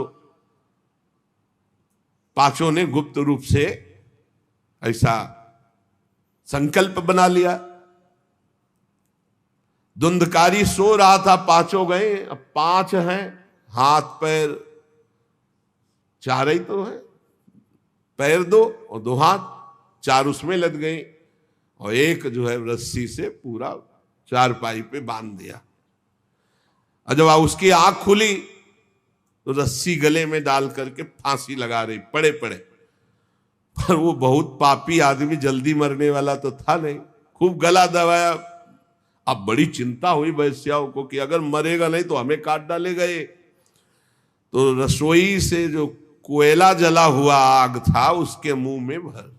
5 ने गुप्त रूप से ऐसा संकल्प बना लिया। धुंधकारी सो रहा था, 5 गए। अब 5 हैं, हाथ पैर 4 ही तो है, पैर 2 और 2 हाथ, 4 उसमें लग गए और एक जो है रस्सी से पूरा चारपाई पे बांध दिया। और जब उसकी आंख खुली तो रस्सी गले में डाल करके फांसी लगा रही पड़े पड़े। पर वो बहुत पापी आदमी, जल्दी मरने वाला तो था नहीं, खूब गला दबाया। अब बड़ी चिंता हुई वैश्याओं को कि अगर मरेगा नहीं तो हमें काट डालेगा ये। तो रसोई से जो कोयला जला हुआ आग था, उसके मुंह में भर,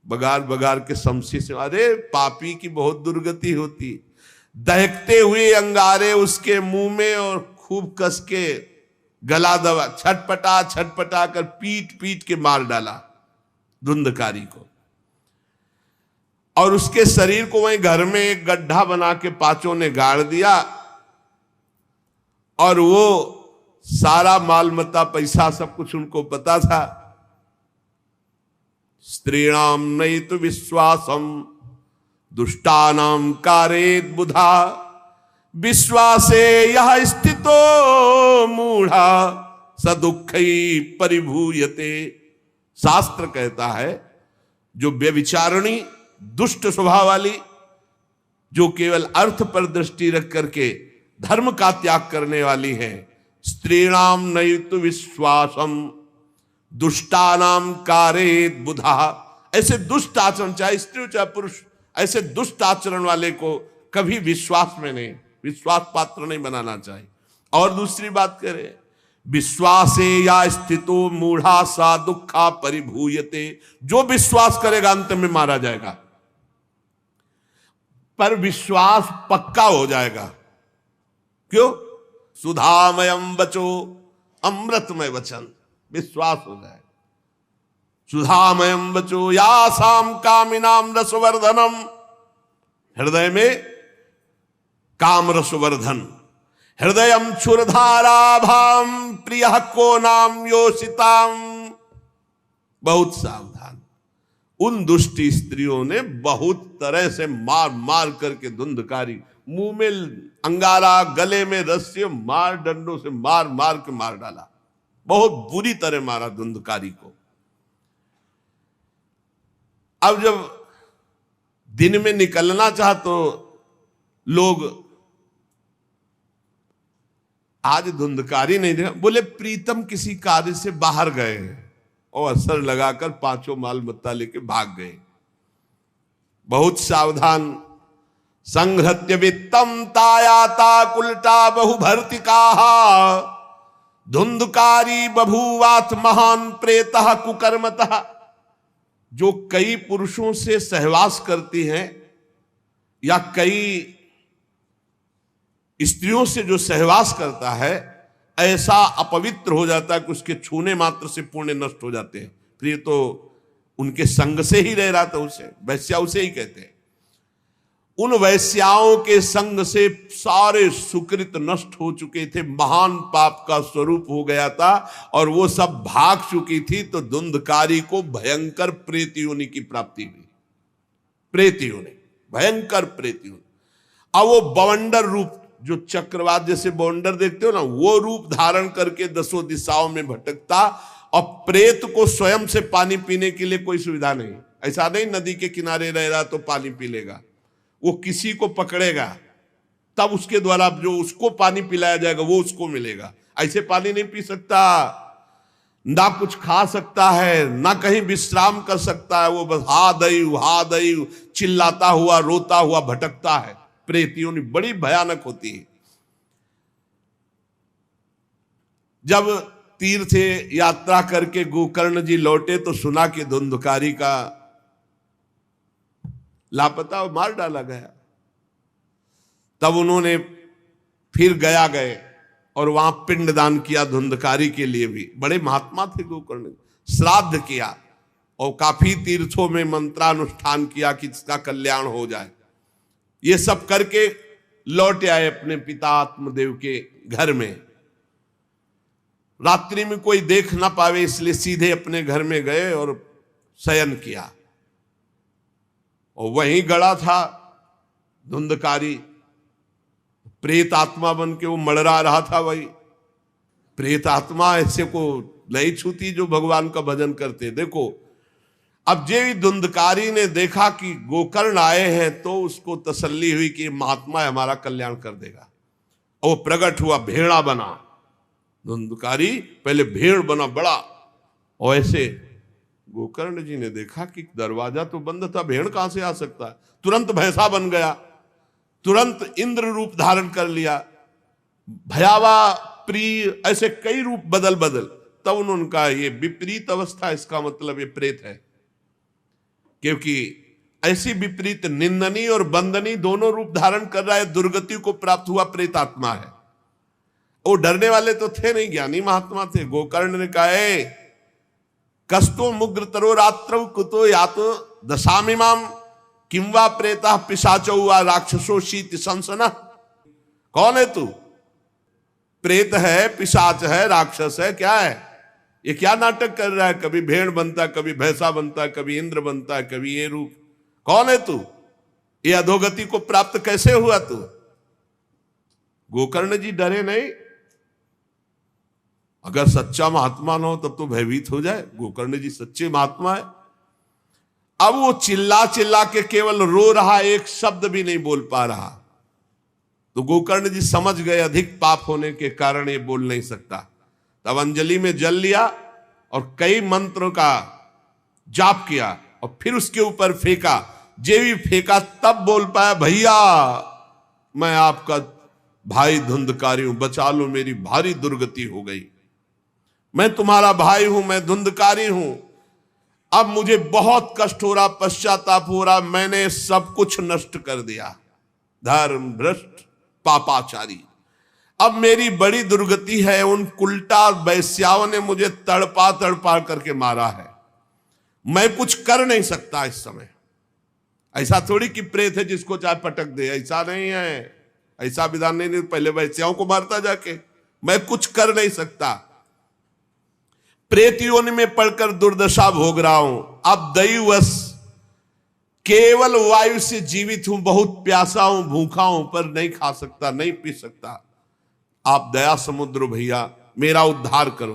बगार बगार के शमशी से। अरे पापी की बहुत दुर्गति होती। दहकते हुए अंगारे उसके मुंह में और खूब कस के गला दबा, छटपटा छटपटा कर पीट पीट के मार डाला धुंधकारी को। और उसके शरीर को वहीं घर में एक गड्ढा बना के पांचों ने गाड़ दिया। और वो सारा माल मत्ता पैसा सब कुछ उनको पता था। स्त्रीणाम नैतु विश्वासम दुष्टानाम कारेत बुधा, विश्वासे यह स्थितो मूढ़ा सदुखई परिभूयते। शास्त्र कहता है जो व्यभिचारिणी दुष्ट स्वभाव वाली, जो केवल अर्थ पर दृष्टि रख करके धर्म का त्याग करने वाली है, स्त्रीणाम नैतु विश्वासम दुष्टानाम कारेत बुधा। ऐसे दुष्ट आचरण, चाहे स्त्री चाहे पुरुष, ऐसे दुष्ट आचरण वाले को कभी विश्वास में नहीं, विश्वास पात्र नहीं बनाना चाहिए। और दूसरी बात करें, विश्वासे या स्थितो मूढ़ा सा दुखा परिभूयते। जो विश्वास करेगा अंत में मारा जाएगा, पर विश्वास पक्का हो जाएगा। क्यों? सुधामयम बचो, अमृतमय वचन, विश्वास हो जाएगा। सुधामयम बचो या साम कामिनाम रसवर्धनम। हृदय में काम रसवर्धन, हृदयम क्षुरधाराभाम प्रिय को नाम योषिताम। बहुत सावधान। उन दुष्ट स्त्रियों ने बहुत तरह से मार मार करके धुंधकारी, मुंह में अंगारा, गले में रस्सी, मार डंडों से मार मार के मार डाला। बहुत बुरी तरह मारा धुंधकारी को। अब जब दिन में निकलना चाह तो लोग, आज धुंधकारी नहीं देखा, बोले प्रीतम किसी कार्य से बाहर गए हैं, और असर लगाकर पांचों माल मत्ता लेके भाग गए। बहुत सावधान। संहृत्य वित्तम तायाता कुलटा बहुभर्तिका, धुंधकारी बभूवाथ महान प्रेतः कुकर्मतः। जो कई पुरुषों से सहवास करती हैं या कई स्त्रियों से जो सहवास करता है, ऐसा अपवित्र हो जाता है कि उसके छूने मात्र से पुण्य नष्ट हो जाते हैं। फिर तो उनके संग से ही रह रहा था, उसे वैश्या उसे ही कहते हैं। उन वैश्याओं के संग से सारे सुकृत नष्ट हो चुके थे, महान पाप का स्वरूप हो गया था, और वो सब भाग चुकी थी। तो धुंधकारी को भयंकर प्रेत योनि की प्राप्ति हुई। प्रेत योनि, भयंकर प्रेत योनि। अब वो बवंडर रूप, जो चक्रवात जैसे बवंडर देखते हो ना, वो रूप धारण करके दसों दिशाओं में भटकता। और प्रेत को स्वयं से पानी पीने के लिए कोई सुविधा नहीं। ऐसा नहीं नदी के किनारे रह रहा तो पानी पी लेगा, वो किसी को पकड़ेगा तब उसके द्वारा जो उसको पानी पिलाया जाएगा वो उसको मिलेगा। ऐसे पानी नहीं पी सकता, ना कुछ खा सकता है, ना कहीं विश्राम कर सकता है। वो बस हा दई चिल्लाता हुआ, रोता हुआ भटकता है। प्रेत योनि बड़ी भयानक होती है। जब तीर्थ यात्रा करके गोकर्ण जी लौटे तो सुना कि धुंधकारी का लापता और मार डाला गया। तब उन्होंने फिर गया गए और वहां पिंडदान किया धुंधकारी के लिए भी। बड़े महात्मा थे गोकर्ण। श्राद्ध किया और काफी तीर्थों में मंत्रानुष्ठान किया कि इसका कल्याण हो जाए। ये सब करके लौट आए अपने पिता आत्मदेव के घर में। रात्रि में कोई देख ना पावे इसलिए सीधे अपने घर में गए और शयन किया। और वहीं गड़ा था धुंधकारी, प्रेत आत्मा बन के वो मड़रा रहा था। वही प्रेत आत्मा ऐसे को नहीं छूती जो भगवान का भजन करते। देखो, अब जे धुंधकारी ने देखा कि गोकर्ण आए हैं तो उसको तसल्ली हुई कि महात्मा हमारा कल्याण कर देगा। और वो प्रकट हुआ, भेड़ा बना। धुंधकारी पहले भेड़ बना बड़ा, और ऐसे गोकर्ण जी ने देखा कि दरवाजा तो बंद था, भेड़ कहां से आ सकता है। तुरंत भैंसा बन गया, तुरंत इंद्र रूप धारण कर लिया, भयावा, प्रिय, ऐसे कई रूप बदल बदल। तब उन्होंने कहा ये विपरीत अवस्था, इसका मतलब ये प्रेत है, क्योंकि ऐसी विपरीत निंदनीय और वंदनीय दोनों रूप धारण कर रहा है, दुर्गति को प्राप्त हुआ प्रेत आत्मा है। वो डरने वाले तो थे नहीं, ज्ञानी महात्मा थे। गोकर्ण ने कहा कस्तो मुग्र तरो रात्रौ कुतो यातो दशामिमाम किंवा प्रेता पिशाचो वा राक्षसो शीत संसन। कौन है तू? प्रेत है, पिशाच है, राक्षस है, क्या है ये? क्या नाटक कर रहा है? कभी भेड़ बनता, कभी भैंसा बनता, कभी इंद्र बनता, कभी ये रूप। कौन है तू? ये अधोगति को प्राप्त कैसे हुआ तू? गोकर्ण जी डरे नहीं। अगर सच्चा महात्मा न हो तब तो भयभीत हो जाए। गोकर्ण जी सच्चे महात्मा है। अब वो चिल्ला चिल्ला के केवल रो रहा, एक शब्द भी नहीं बोल पा रहा। तो गोकर्ण जी समझ गए अधिक पाप होने के कारण ये बोल नहीं सकता। तब अंजलि में जल लिया और कई मंत्रों का जाप किया और फिर उसके ऊपर फेंका। जे भी फेंका तब बोल पाया, भैया मैं आपका भाई धुंधकारी हूं, बचा लो, मेरी भारी दुर्गति हो गई। मैं तुम्हारा भाई हूं, मैं धुंधकारी हूं, अब मुझे बहुत कष्ट हो रहा, पश्चाताप हो रहा, मैंने सब कुछ नष्ट कर दिया, धर्म भ्रष्ट पापाचारी। अब मेरी बड़ी दुर्गति है, उन उल्टा वैश्याओं ने मुझे तड़पा तड़पा करके मारा है, मैं कुछ कर नहीं सकता इस समय। ऐसा थोड़ी कि प्रेत है जिसको चाहे पटक दे, ऐसा नहीं है, ऐसा विधान नहीं। पहले वैश्याओं को मारता जाके, मैं कुछ कर नहीं सकता, प्रेत योनि में पड़कर दुर्दशा भोग रहा हूं। अब दैववश केवल वायु से जीवित हूं, बहुत प्यासा हूं, भूखा हूं, पर नहीं खा सकता, नहीं पी सकता। आप दया समुद्र भैया मेरा उद्धार करो।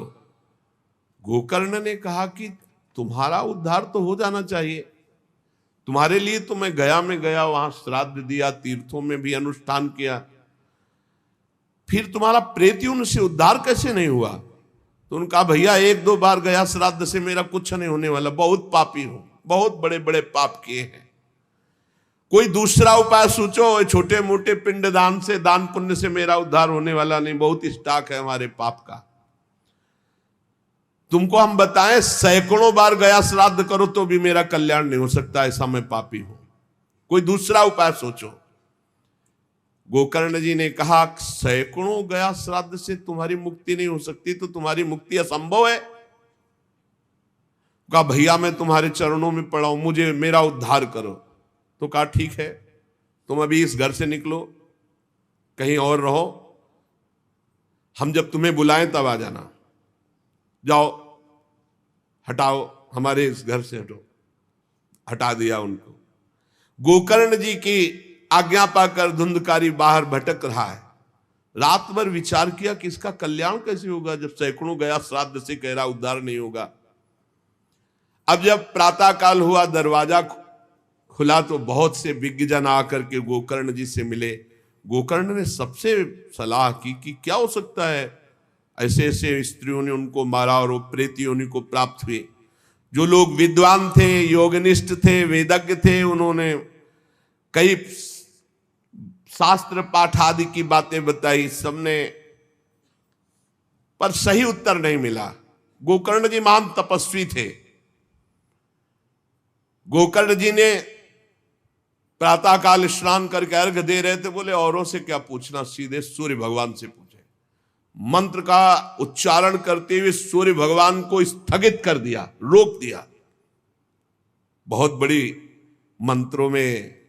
गोकर्ण ने कहा कि तुम्हारा उद्धार तो हो जाना चाहिए, तुम्हारे लिए तो मैं गया में गया, वहां श्राद्ध दिया, तीर्थों में भी अनुष्ठान किया, फिर तुम्हारा प्रेतियों से उद्धार कैसे नहीं हुआ? तो उनका भैया एक दो बार गया श्राद्ध से मेरा कुछ नहीं होने वाला, बहुत पापी हूं, बहुत बड़े बड़े पाप किए हैं, कोई दूसरा उपाय सोचो, छोटे मोटे पिंडदान से, दान पुण्य से मेरा उद्धार होने वाला नहीं, बहुत स्टॉक है हमारे पाप का। तुमको हम बताएं सैकड़ों बार गया श्राद्ध करो तो भी मेरा कल्याण नहीं हो सकता, ऐसा मैं पापी हूं, कोई दूसरा उपाय सोचो। गोकर्ण जी ने कहा सैकड़ों गया श्राद्ध से तुम्हारी मुक्ति नहीं हो सकती, तो तुम्हारी मुक्ति असंभव है। कहा भैया मैं तुम्हारे चरणों में पड़ा हूं, मुझे मेरा उद्धार करो। तो कहा ठीक है, तुम अभी इस घर से निकलो, कहीं और रहो, हम जब तुम्हें बुलाएं तब आ जाना, जाओ हटाओ, हमारे इस घर से हटो। हटा दिया उनको। गोकर्ण जी की आज्ञा पाकर धुंधकारी बाहर भटक रहा है। रात भर विचार किया कि इसका कल्याण कैसे होगा, जब सैकड़ों गया श्राद्ध से कह रहा उद्धार नहीं होगा। अब जब प्रातः काल हुआ, दरवाजा खुला तो बहुत से विज्ञजन आकर के गोकर्ण जी से मिले। गोकर्ण ने सबसे सलाह की कि क्या हो सकता है, ऐसे ऐसे स्त्रियों ने उनको मारा और वो प्रेत योनि को प्राप्त हुए। जो लोग विद्वान थे, योगनिष्ठ थे, वेदज्ञ थे, उन्होंने कई शास्त्र पाठ आदि की बातें बताई, सबने, पर सही उत्तर नहीं मिला। गोकर्ण जी महान तपस्वी थे। गोकर्ण जी ने प्रातःकाल स्नान करके अर्घ दे रहे थे, बोले औरों से क्या पूछना, सीधे सूर्य भगवान से पूछे। मंत्र का उच्चारण करते हुए सूर्य भगवान को स्थगित कर दिया, रोक दिया। बहुत बड़ी मंत्रों में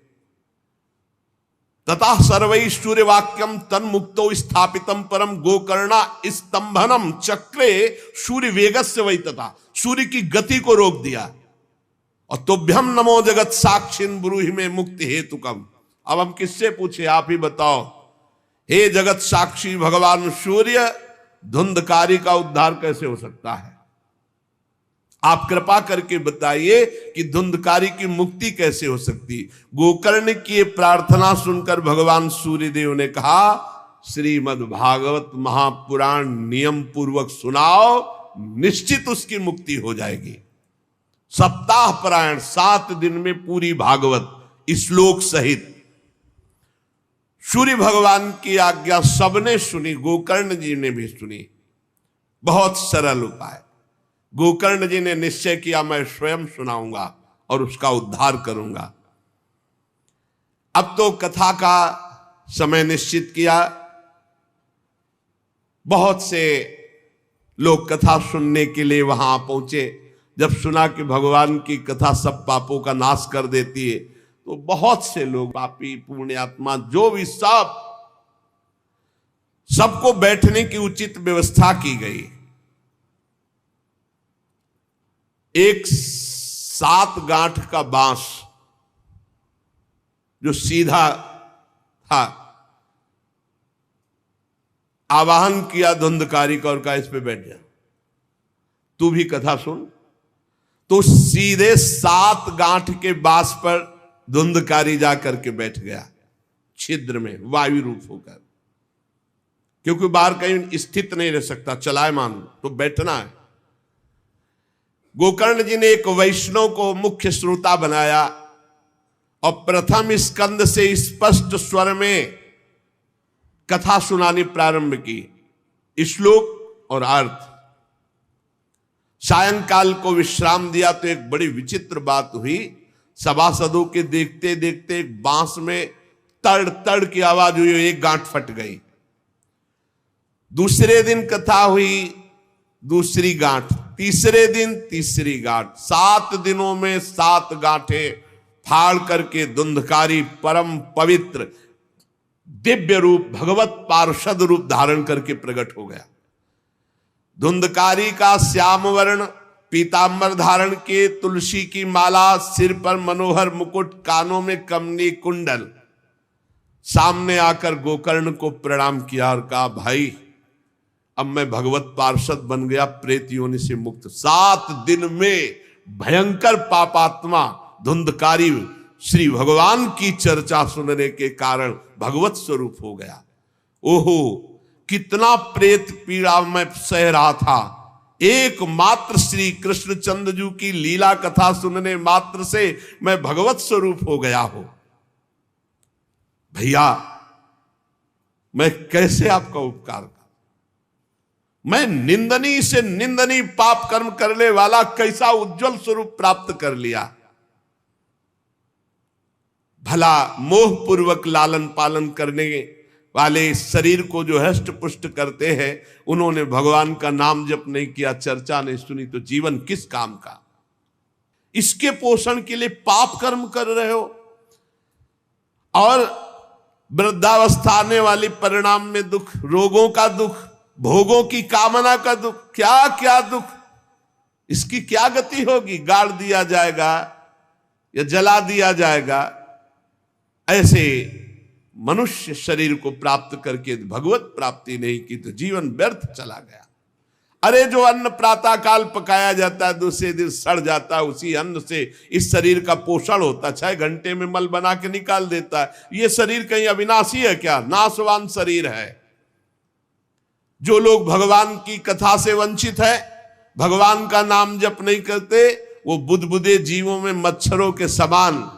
तथा सर्वै सूर्य वाक्यम तन्मुक्तो स्थापितम परम गोकर्णा स्तंभनम चक्रे सूर्य वेगस्य वै, तथा सूर्य की गति को रोक दिया। और तुभ्यम नमो जगत साक्षिन ब्रूहि में मुक्ति हेतुकम। अब हम किससे पूछे, आप ही बताओ। हे जगत साक्षी भगवान सूर्य, धुंधकारी का उद्धार कैसे हो सकता है? आप कृपा करके बताइए कि धुंधकारी की मुक्ति कैसे हो सकती। गोकर्ण की प्रार्थना सुनकर भगवान सूर्यदेव ने कहा श्रीमद् भागवत महापुराण नियम पूर्वक सुनाओ, निश्चित उसकी मुक्ति हो जाएगी। सप्ताह पारायण 7 दिन में पूरी भागवत श्लोक सहित। सूर्य भगवान की आज्ञा सबने सुनी, गोकर्ण जी ने भी सुनी। बहुत सरल उपाय। गोकर्ण जी ने निश्चय किया मैं स्वयं सुनाऊंगा और उसका उद्धार करूंगा। अब तो कथा का समय निश्चित किया। बहुत से लोग कथा सुनने के लिए वहां पहुंचे। जब सुना कि भगवान की कथा सब पापों का नाश कर देती है, तो बहुत से लोग, पापी पुण्यात्मा जो भी, सबको बैठने की उचित व्यवस्था की गई। एक 7 गांठ का बांस जो सीधा था, आवाहन किया धुंधकारी का और कहा इस पे बैठ जा, तू भी कथा सुन। तो सीधे 7 गांठ के बांस पर धुंधकारी जाकर के बैठ गया, छिद्र में वायु रूप होकर, क्योंकि बाहर कहीं स्थित नहीं रह सकता, चलायमान तो बैठना है। गोकर्ण जी ने एक वैष्णव को मुख्य श्रोता बनाया और प्रथम स्कंद से स्पष्ट स्वर में कथा सुनानी प्रारंभ की, श्लोक और अर्थ। सायंकाल को विश्राम दिया तो एक बड़ी विचित्र बात हुई। सभासदों के देखते देखते एक बांस में तड़ तड़ की आवाज हुई, एक गांठ फट गई। दूसरे दिन कथा हुई, दूसरी गांठ, तीसरे दिन तीसरी गांठ, 7 दिनों में 7 गांठें फाड़ करके धुंधकारी परम पवित्र दिव्य रूप, भगवत पार्षद रूप धारण करके प्रकट हो गया। धुंधकारी का श्याम वर्ण पीतांबर धारण के, तुलसी की माला, सिर पर मनोहर मुकुट, कानों में कमनी कुंडल, सामने आकर गोकर्ण को प्रणाम किया और कहा भाई अब मैं भगवत पार्षद बन गया, प्रेत योनि से मुक्त। 7 दिन में भयंकर पापात्मा धुंधकारी श्री भगवान की चर्चा सुनने के कारण भगवत स्वरूप हो गया। ओहो, कितना प्रेत पीड़ा मैं सह रहा था, एकमात्र श्री कृष्णचंद्र जी की लीला कथा सुनने मात्र से मैं भगवत स्वरूप हो गया हूं। भैया मैं कैसे आपका उपकार करूं? मैं निंदनीय से निंदनीय पाप कर्म करने वाला कैसा उज्जवल स्वरूप प्राप्त कर लिया। भला मोह पूर्वक लालन पालन करने वाले शरीर को जो हष्ट पुष्ट करते हैं, उन्होंने भगवान का नाम जप नहीं किया, चर्चा नहीं सुनी, तो जीवन किस काम का? इसके पोषण के लिए पाप कर्म कर रहे हो और वृद्धावस्था आने वाली परिणाम में दुख, रोगों का दुख, भोगों की कामना का दुख, क्या क्या दुख, इसकी क्या गति होगी? गाड़ दिया जाएगा या जला दिया जाएगा। ऐसे मनुष्य शरीर को प्राप्त करके भगवत प्राप्ति नहीं की तो जीवन व्यर्थ चला गया। अरे जो अन्न प्रातः काल पकाया जाता है, दूसरे दिन सड़ जाता है, उसी अन्न से इस शरीर का पोषण होता है, 6 घंटे में मल बना के निकाल देता है। ये शरीर कहीं अविनाशी है क्या? नाशवान शरीर है। जो लोग भगवान की कथा से वंचित है, भगवान का नाम जप नहीं करते, वो बुदबुदे जीवों में मच्छरों के समान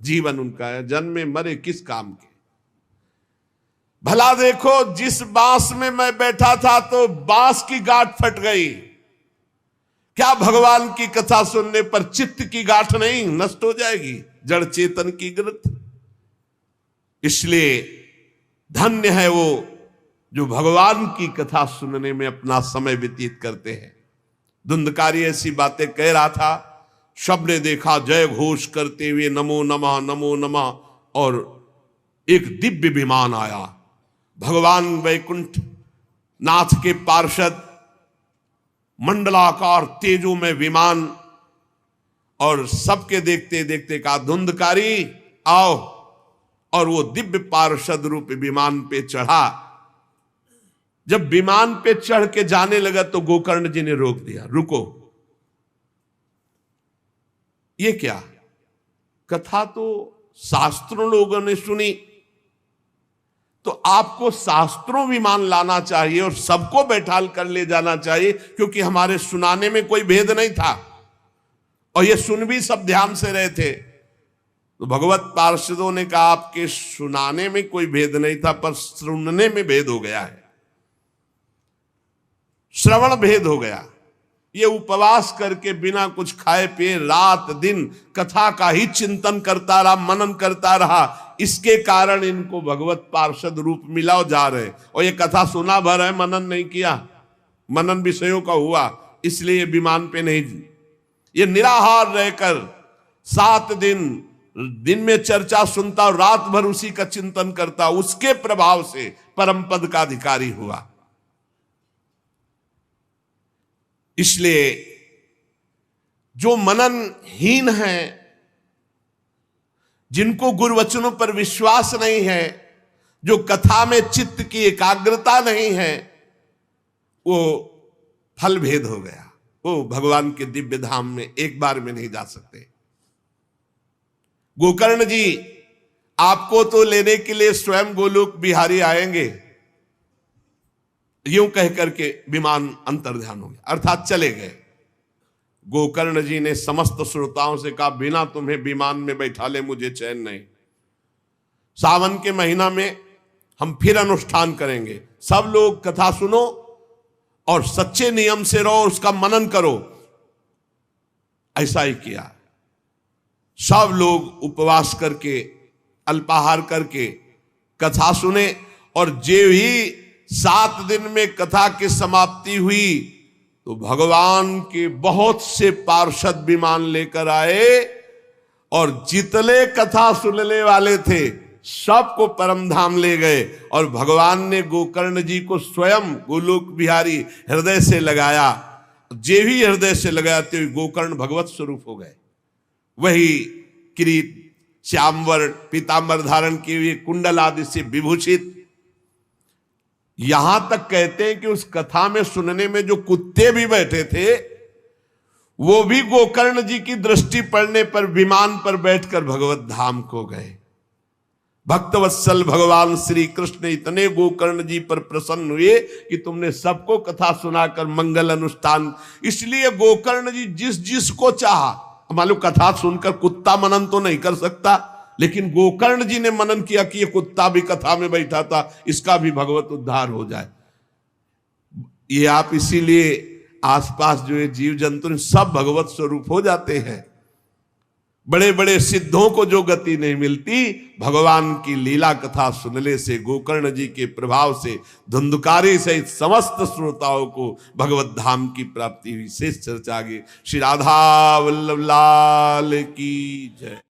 जीवन उनका है, जन्मे मरे किस काम के। भला देखो, जिस बांस में मैं बैठा था तो बांस की गांठ फट गई, क्या भगवान की कथा सुनने पर चित्त की गांठ नहीं नष्ट हो जाएगी, जड़ चेतन की ग्रंथ? इसलिए धन्य है वो जो भगवान की कथा सुनने में अपना समय व्यतीत करते हैं। धुंधकारी ऐसी बातें कह रहा था, सबने देखा जय घोष करते हुए नमो नमः नमो नमः, और एक दिव्य विमान आया। भगवान वैकुंठ नाथ के पार्षद मंडलाकार तेजो में विमान, और सबके देखते देखते कहा धुंधकारी आओ, और वो दिव्य पार्षद रूप विमान पे चढ़ा। जब विमान पे चढ़ के जाने लगा तो गोकर्ण जी ने रोक दिया, रुको, ये क्या? कथा तो शास्त्रों लोगों ने सुनी, तो आपको शास्त्रों विमान लाना चाहिए और सबको बैठाल कर ले जाना चाहिए, क्योंकि हमारे सुनाने में कोई भेद नहीं था और ये सुन भी सब ध्यान से रहे थे। तो भगवत पार्षदों ने कहा आपके सुनाने में कोई भेद नहीं था, पर सुनने में भेद हो गया है। श्रवण भेद हो गया। ये उपवास करके बिना कुछ खाए पिए रात दिन कथा का ही चिंतन करता रहा, मनन करता रहा, इसके कारण इनको भगवत पार्षद रूप मिला और जा रहे। और ये कथा सुना भर है, मनन नहीं किया, मनन विषयों का हुआ, इसलिए ये विमान पे नहीं। ये निराहार रहकर 7 दिन में चर्चा सुनता और रात भर उसी का चिंतन करता, उसके प्रभाव से परम पद का अधिकारी हुआ। इसलिए जो मननहीन है, जिनको गुरुवचनों पर विश्वास नहीं है, जो कथा में चित्त की एकाग्रता नहीं है, वो फल भेद हो गया, वो भगवान के दिव्य धाम में एक बार में नहीं जा सकते। गोकर्ण जी आपको तो लेने के लिए स्वयं गोलोक बिहारी आएंगे, यूं कह करके विमान अंतर्ध्यान हो गया, अर्थात चले गए। गोकर्ण जी ने समस्त श्रोताओं से कहा, बिना तुम्हें विमान में बैठा ले मुझे चैन नहीं। सावन के महीना में हम फिर अनुष्ठान करेंगे, सब लोग कथा सुनो और सच्चे नियम से रहो, उसका मनन करो। ऐसा ही किया, सब लोग उपवास करके अल्पाहार करके कथा सुने, और जे ही 7 दिन में कथा की समाप्ति हुई तो भगवान के बहुत से पार्षद विमान लेकर आए, और जितने कथा सुनने वाले थे सबको परम धाम ले गए। और भगवान ने गोकर्ण जी को स्वयं गोलोक बिहारी हृदय से लगाया, जे भी हृदय से लगाते हुए गोकर्ण भगवत स्वरूप हो गए। वही किरीट श्यामवर पीतांबर धारण किए हुए, कुंडल आदि से विभूषित। यहां तक कहते हैं कि उस कथा में सुनने में जो कुत्ते भी बैठे थे, वो भी गोकर्ण जी की दृष्टि पड़ने पर विमान पर बैठकर भगवत धाम को गए। भक्तवत्सल भगवान श्री कृष्ण इतने गोकर्ण जी पर प्रसन्न हुए कि तुमने सबको कथा सुनाकर मंगल अनुष्ठान। इसलिए गोकर्ण जी जिस जिसको चाहा, मालूम कथा सुनकर कुत्ता मनन तो नहीं कर सकता, लेकिन गोकर्ण जी ने मनन किया कि ये कुत्ता भी कथा में बैठा था, इसका भी भगवत उद्धार हो जाए। ये आप इसीलिए आसपास जो ये जीव जंतु सब भगवत स्वरूप हो जाते हैं। बड़े बड़े सिद्धों को जो गति नहीं मिलती, भगवान की लीला कथा सुनने से, गोकर्ण जी के प्रभाव से धुंधकारी सहित समस्त श्रोताओं को भगवत धाम की प्राप्ति हुई। शेष चर्चा आगे। श्री राधा वल्लभ लाल की जय।